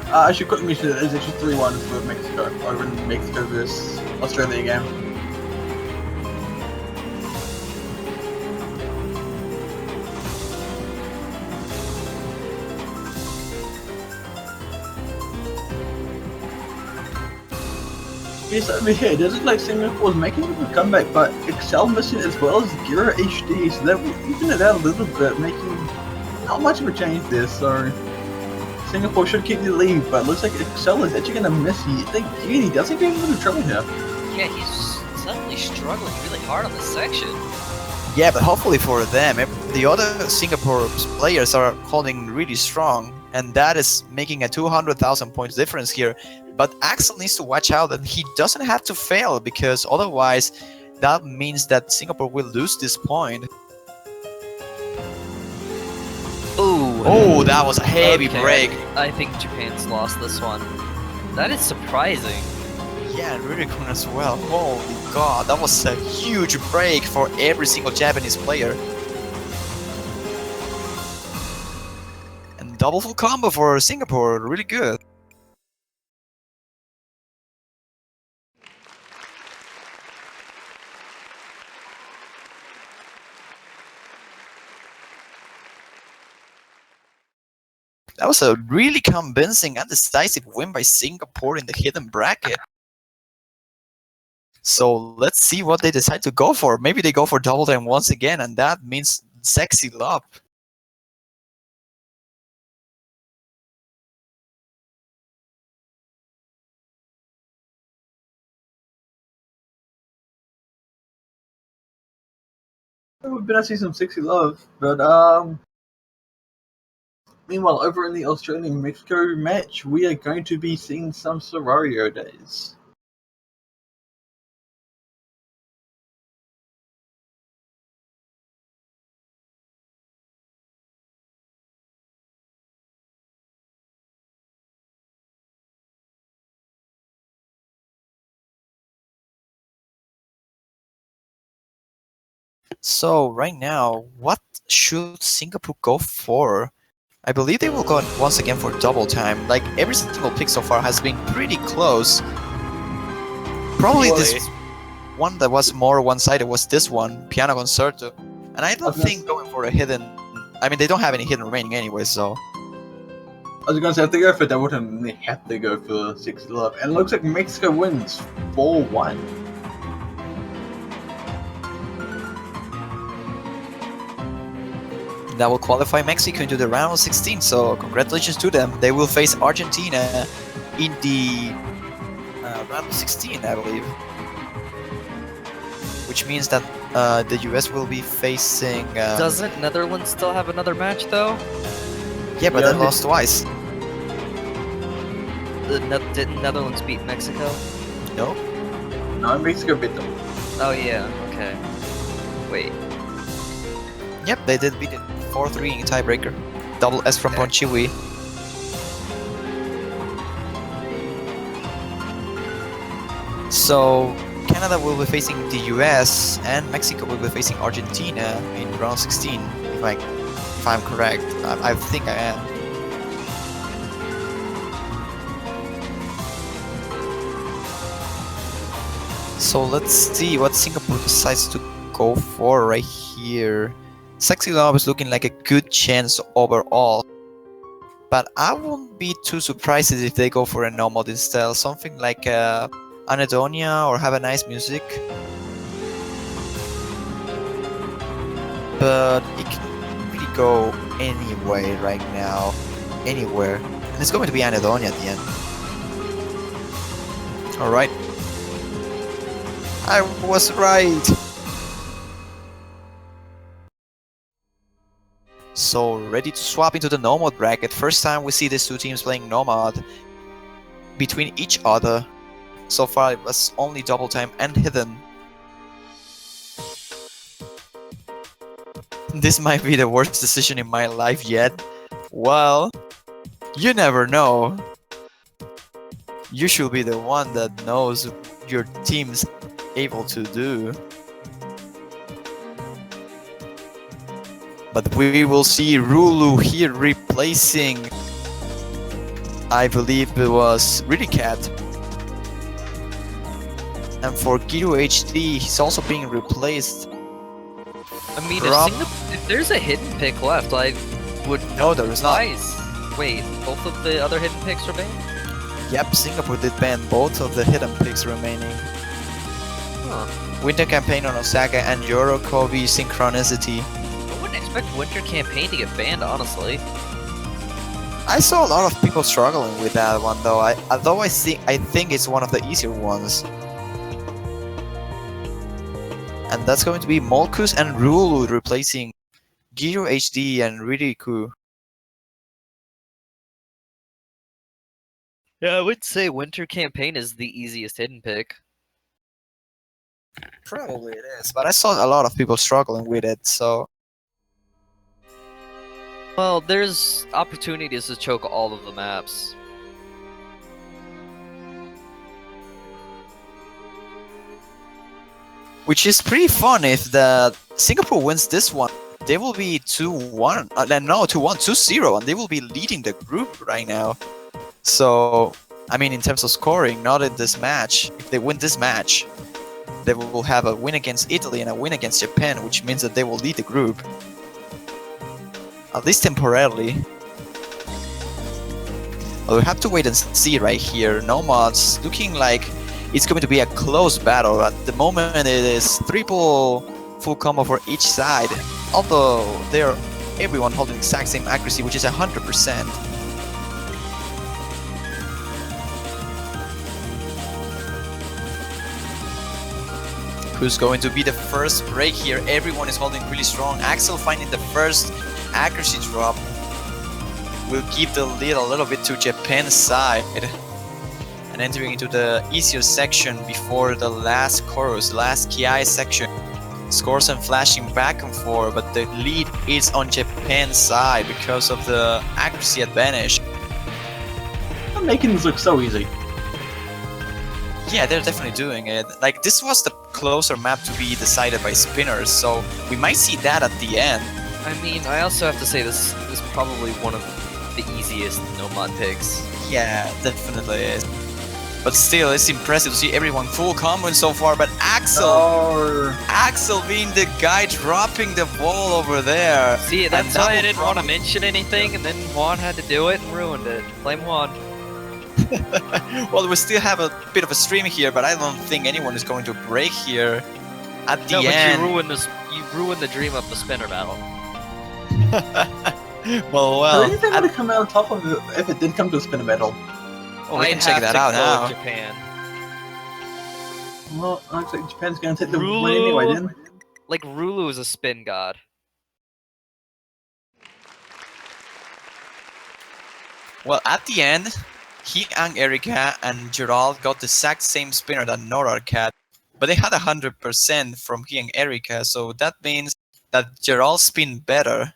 I should quickly mention that it's actually 3-1 for Mexico over in Mexico versus Australia game. Yes, over here, it does look like Singapore's making a good comeback, but Excel missing as well as Gira HD, so that will even it out a little bit, making not much of a change there, so Singapore should keep the lead, but looks like Excel is actually going to miss. He doesn't get into trouble here. Yeah, he's suddenly struggling really hard on this section. Yeah, but hopefully for them, the other Singapore players are holding really strong, and that is making a 200,000 points difference here. But Axel needs to watch out that he doesn't have to fail, because otherwise that means that Singapore will lose this point. Ooh. Oh, that was a heavy Okay, break. I think Japan's lost this one. That is surprising. Yeah, and Ririkun as well. Holy god, that was a huge break for every single Japanese player. And double full combo for Singapore, really good. That was a really convincing and decisive win by Singapore in the hidden bracket. So let's see what they decide to go for. Maybe they go for double time once again, and that means sexy love. It would be nice to see some sexy love, but meanwhile, over in the Australian-Mexico match, we are going to be seeing some scenario days. So right now, what should Singapore go for? I believe they will go once again for double time. Like every single pick so far has been pretty close. Probably this one that was more one-sided was this one, Piano Concerto. And I don't Okay. think going for a hidden... I mean, they don't have any hidden remaining anyway, so... I was going to say, if they go for double time, they have to go for sexy love. And it looks like Mexico wins 4-1. That will qualify Mexico into the round of 16, so congratulations to them. They will face Argentina in the round of 16, I believe. Which means that the US will be facing... Doesn't Netherlands still have another match though? Yeah, but Yeah, they lost twice. Didn't Netherlands beat Mexico? No? No, Mexico beat them. Oh yeah, okay. Wait. Yep, they did beat it 4-3 in tiebreaker. Double S from Ponchiwi. So Canada will be facing the US and Mexico will be facing Argentina in round 16. If I'm correct, I think I am. So let's see what Singapore decides to go for right here. Sexy Love is looking like a good chance overall. But I won't be too surprised if they go for a no mod instead. Something like Anedonia or Have a Nice Music. But it can really go anyway right now. Anywhere. And it's going to be Anedonia at the end. Alright. I was right! So ready to swap into the Nomad bracket. First time we see these two teams playing Nomad between each other. So far it was only double time and hidden. This might be the worst decision in my life yet. Well, you never know. You should be the one that knows your team's able to do. But we will see Rulu here replacing, I believe it was Cat. And for Giro HD, he's also being replaced. I mean, From... if there's a hidden pick left, I would... No, there is not. Nice. Wait, both of the other hidden picks are banned? Yep, Singapore did ban both of the hidden picks remaining. Huh. Winter Campaign on Osaka and Euro Kobe Synchronicity. I wouldn't expect Winter Campaign to get banned, honestly. I saw a lot of people struggling with that one though. I think it's one of the easier ones. And that's going to be Molkus and Rulu replacing Giro HD and Ririku. Yeah, I would say Winter Campaign is the easiest hidden pick. Probably it is, but I saw a lot of people struggling with it, so Well, there's opportunities to choke all of the maps. which is pretty fun if the Singapore wins this one. They will be 2-1, no, 2-1, 2-0, and they will be leading the group right now. So, I mean, in terms of scoring, not in this match. If they win this match, they will have a win against Italy and a win against Japan, which means that they will lead the group. At least temporarily. Well, we have to wait and see right here. Nomads looking like it's going to be a close battle. At the moment, it is triple full combo for each side. Although they're everyone holding the exact same accuracy, which is 100%. Who's going to be the first break here? Everyone is holding really strong. Axel finding the first accuracy drop will give the lead a little bit to Japan's side. And entering into the easier section before the last chorus, last Ki section. Scores and flashing back and forth, but the lead is on Japan's side because of the accuracy advantage. They're making this look so easy. Yeah, they're definitely doing it. Like, this was the closer map to be decided by spinners, so we might see that at the end. I mean, I also have to say this is probably one of the easiest Nomad picks. Yeah, definitely is. But still, it's impressive to see everyone full comboing so far, but Axel being the guy dropping the ball over there. See, that's why I didn't want to mention anything, and then Juan had to do it and ruined it. Blame Juan. Well, we still have a bit of a stream here, but I don't think anyone is going to break here at the end. But you ruined the dream of the spinner battle. well. I think they would have come out on top of it if it did come to a spinner battle. Well, we can check that out now. Japan. Well, looks like Japan's going to take the win anyway, then. Like, Rulu is a spin god. Well, at the end, he and Erika and Gerald got the exact same spinner that Norarcat, but they had 100% from he and Erika, so that means that Gerald spin better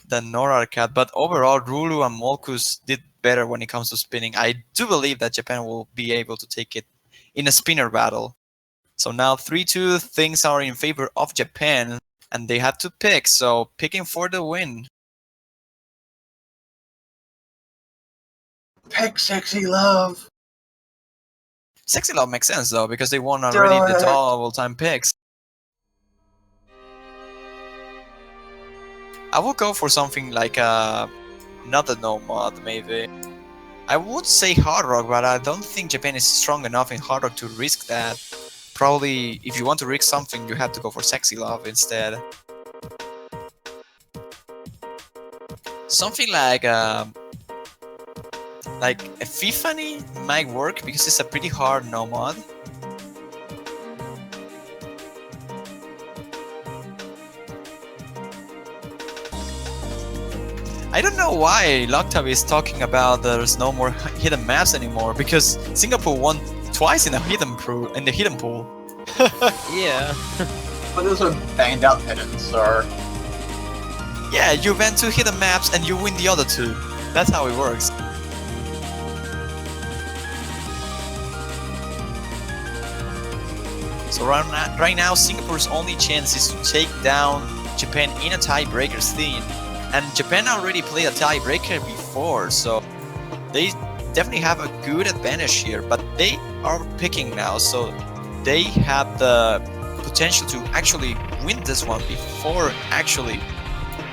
than Norarcat, but overall Rulu and Molkus did better when it comes to spinning. I do believe that Japan will be able to take it in a spinner battle. So now 3-2, things are in favor of Japan, and they have to pick, so picking for the win. Pick Sexy Love. Sexy Love makes sense though, because they won already the double time picks. I will go for something like another Nomad maybe. I would say Hard Rock, but I don't think Japan is strong enough in Hard Rock to risk that. Probably, if you want to risk something, you have to go for Sexy Love instead. Something like Epiphany might work because it's a pretty hard Nomad. I don't know why Loctave is talking about there's no more hidden maps anymore, because Singapore won twice in the hidden pool. Yeah. But those are banged out hidden, so... Yeah, you win 2 hidden maps and you win the other 2. That's how it works. So right now, Singapore's only chance is to take down Japan in a tiebreaker scene. And Japan already played a tiebreaker before, so they definitely have a good advantage here. But they are picking now, so they have the potential to actually win this one before actually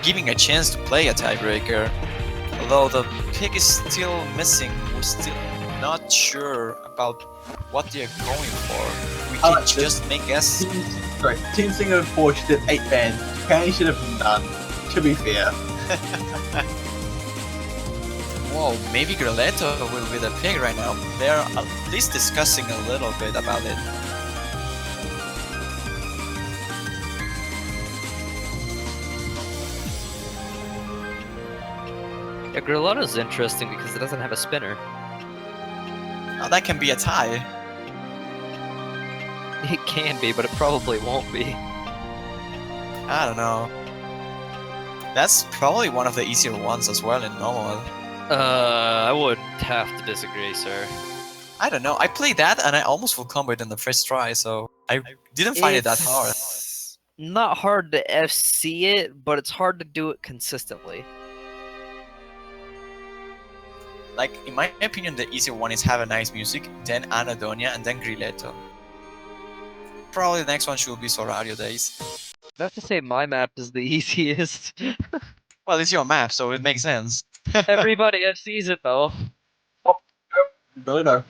giving a chance to play a tiebreaker. Although the pick is still missing, we're still not sure about what they're going for. We can just make guess. Team Singapore should have 8 bans. Japan should have none, to be fair. Whoa, maybe Greletto will be the pick right now. They're at least discussing a little bit about it. Yeah, Grilotto's interesting because it doesn't have a spinner. Oh, that can be a tie. It can be, but it probably won't be. I don't know. That's probably one of the easier ones as well in normal. I would have to disagree, sir. I don't know. I played that and I almost full comboed in the first try, so I didn't find it that hard. It's not hard to FC it, but it's hard to do it consistently. Like, in my opinion, the easier one is Have a Nice Music, then Anadonia, and then Grilletto. Probably the next one should be Sorario Days. I have to say my map is the easiest. Well, it's your map, so it makes sense. Everybody FCs it though. Really though.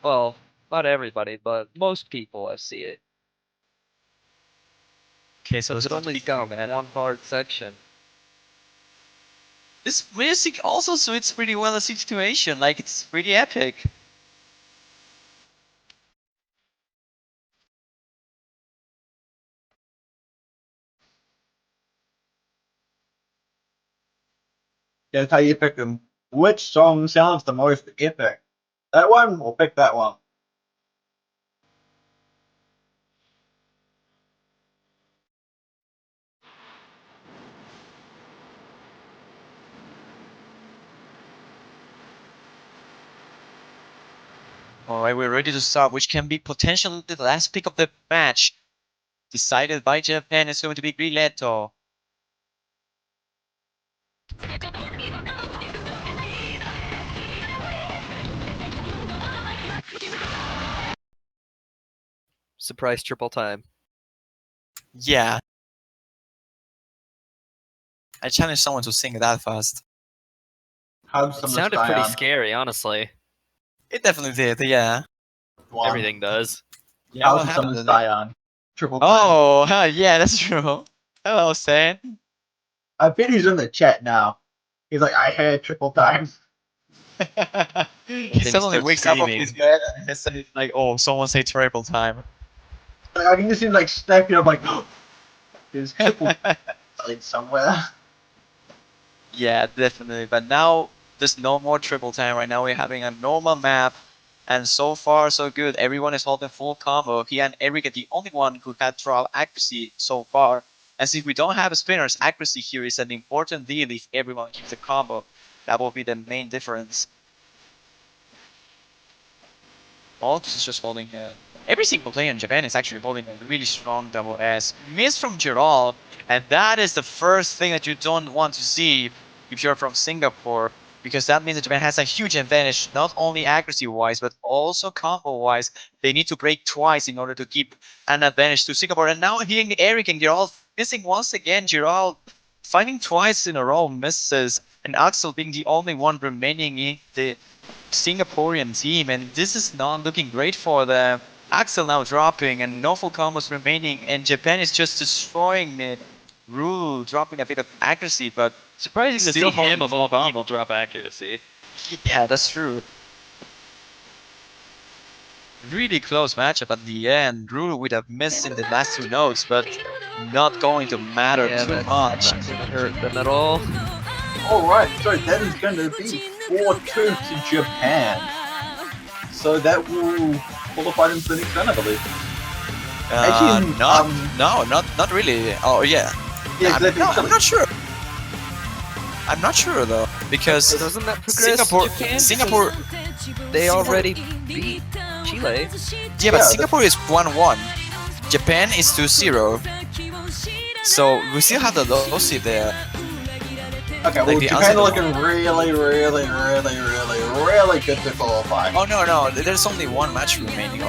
Well, not everybody, but most people FC it. Okay, so It's only got one hard section. this music also suits pretty well the situation, like it's pretty epic. That's how you pick them. Which song sounds the most epic? That one? We'll pick that one. Alright, we're ready to start, which can be potentially the last pick of the match. Decided by Japan is going to be Grilletto. Surprise triple time. Yeah. I challenge someone to sing that fast. Have It some sounded pretty scary, honestly. It definitely did, yeah. Everything does. Yeah, what How's happened some to that? Scion? Triple time. Oh, yeah, that's true. Hello, Stan. I bet he's in the chat now. He's like, I had triple time. He suddenly starts wakes up off screaming. his bed and says like, oh, someone say triple time. I can just see him like snapping up like, there's triple time somewhere. Yeah, definitely. But now there's no more triple time. Right now we're having a normal map, and so far so good. Everyone is holding full combo. He and Eric are the only one who had trial accuracy so far. And since we don't have spinners, accuracy here is an important deal if everyone keeps the combo. That will be the main difference. Alex is just holding every single player in Japan is actually holding a really strong double S. Miss from Gerald, and that is the first thing that you don't want to see if you're from Singapore, because that means that Japan has a huge advantage, not only accuracy-wise, but also combo-wise. They need to break twice in order to keep an advantage to Singapore. And now hearing Eric and Gerald missing once again, Gerald fighting twice in a row misses, and Axel being the only one remaining in the Singaporean team, and this is not looking great for them. Axel now dropping and no full combos remaining, and Japan is just destroying it. Rule dropping a bit of accuracy, but Surprising to Still see him holding of all people drop accuracy. yeah, that's true. Really close matchup at the end. Rule would have missed in the last two notes, but not going to matter Yeah, too that's much. not gonna hurt them at all. Alright, so that is going to be 4-2 to Japan. So that will qualify them for the next round, I believe. Actually, not really. Oh yeah. Yeah, I'm, exactly. no, I'm not sure. I'm not sure though, because Doesn't that progress Singapore, Japan? Singapore, They already beat Chile. yeah, but Yeah, Singapore is 1-1. Japan is 2-0. So we still have the low seed there. Okay, well, Like the Japan are unsettable. looking really good to qualify. Oh no, there's only one match remaining.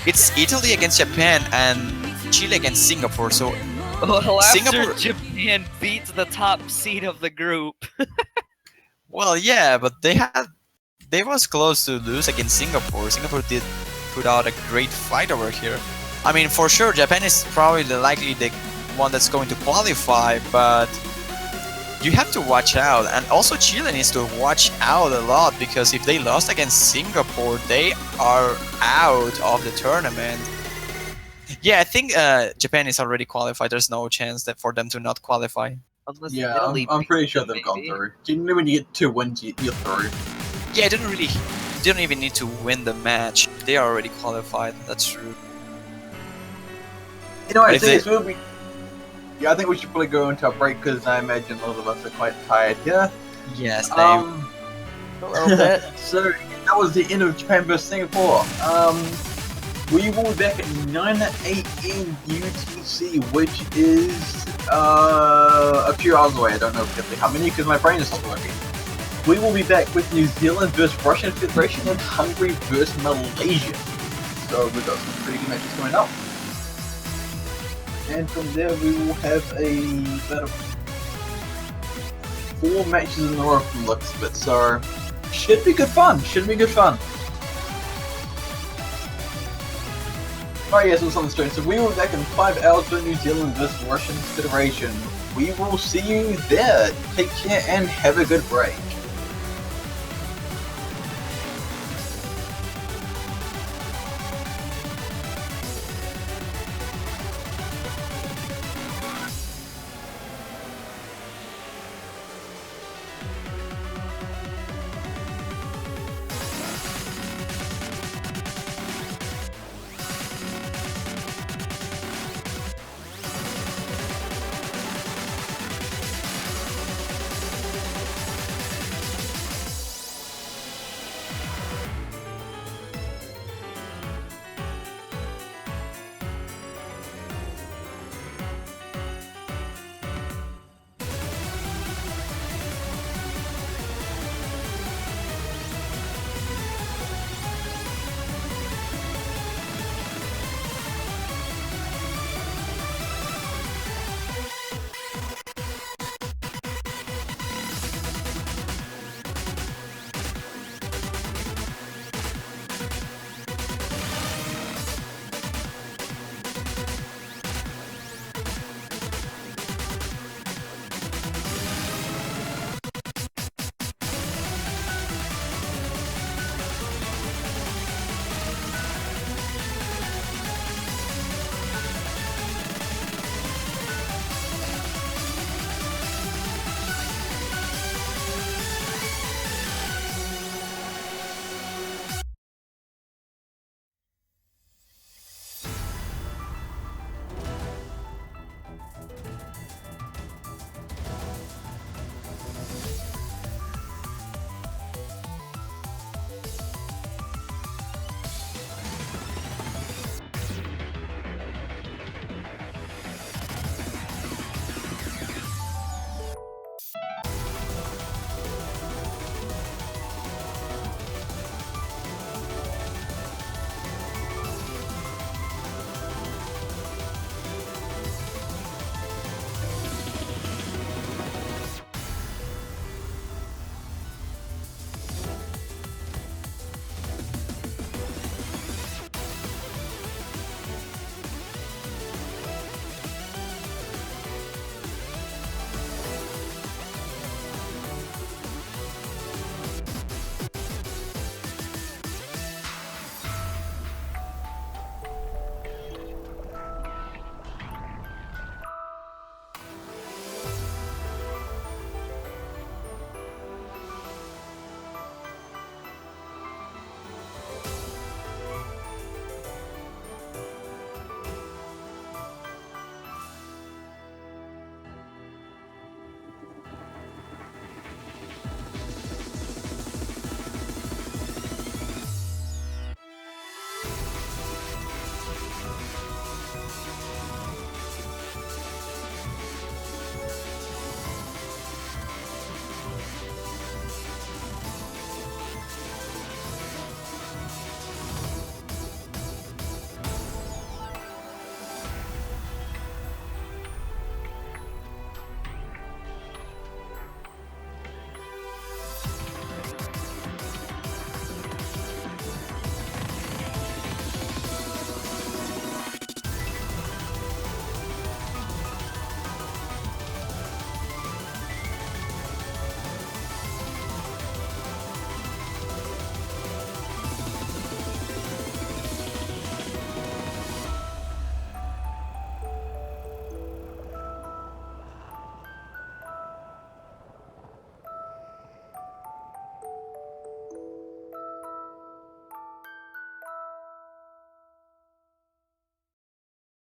It's Italy against Japan and Chile against Singapore. So Well, after Singapore- Japan beats the top seed of the group. well, yeah, but they was close to lose against Singapore. Singapore did put out a great fight over here. I mean, for sure, Japan is probably the one that's going to qualify, but you have to watch out. And also Chile needs to watch out a lot, because if they lost against Singapore, they are out of the tournament. Yeah, I think Japan is already qualified. There's no chance that for them to not qualify. Unless Yeah, Italy I'm pretty beats sure them, they've gone maybe. through. You know when you get 2 wins, you're through. Yeah, it didn't really didn't even need to win the match. They are already qualified. That's true. You know, I If think they- it's yeah, I think we should probably go into a break because I imagine a lot of us are quite tired here. Yes, they. A little bit. So that was the end of Japan vs Singapore. We will be back at 9 AM UTC, which is a few hours away. I don't know exactly how many because my brain is still working. We will be back with New Zealand vs Russian Federation and Hungary vs Malaysia. So we've got some pretty good matches coming up. And from there we will have about 4 matches in a row from the looks of it. So should be good fun. Alright, yes, it was on the stream. So we will be back in 5 hours for New Zealand vs Russian Federation. We will see you there. Take care and have a good break.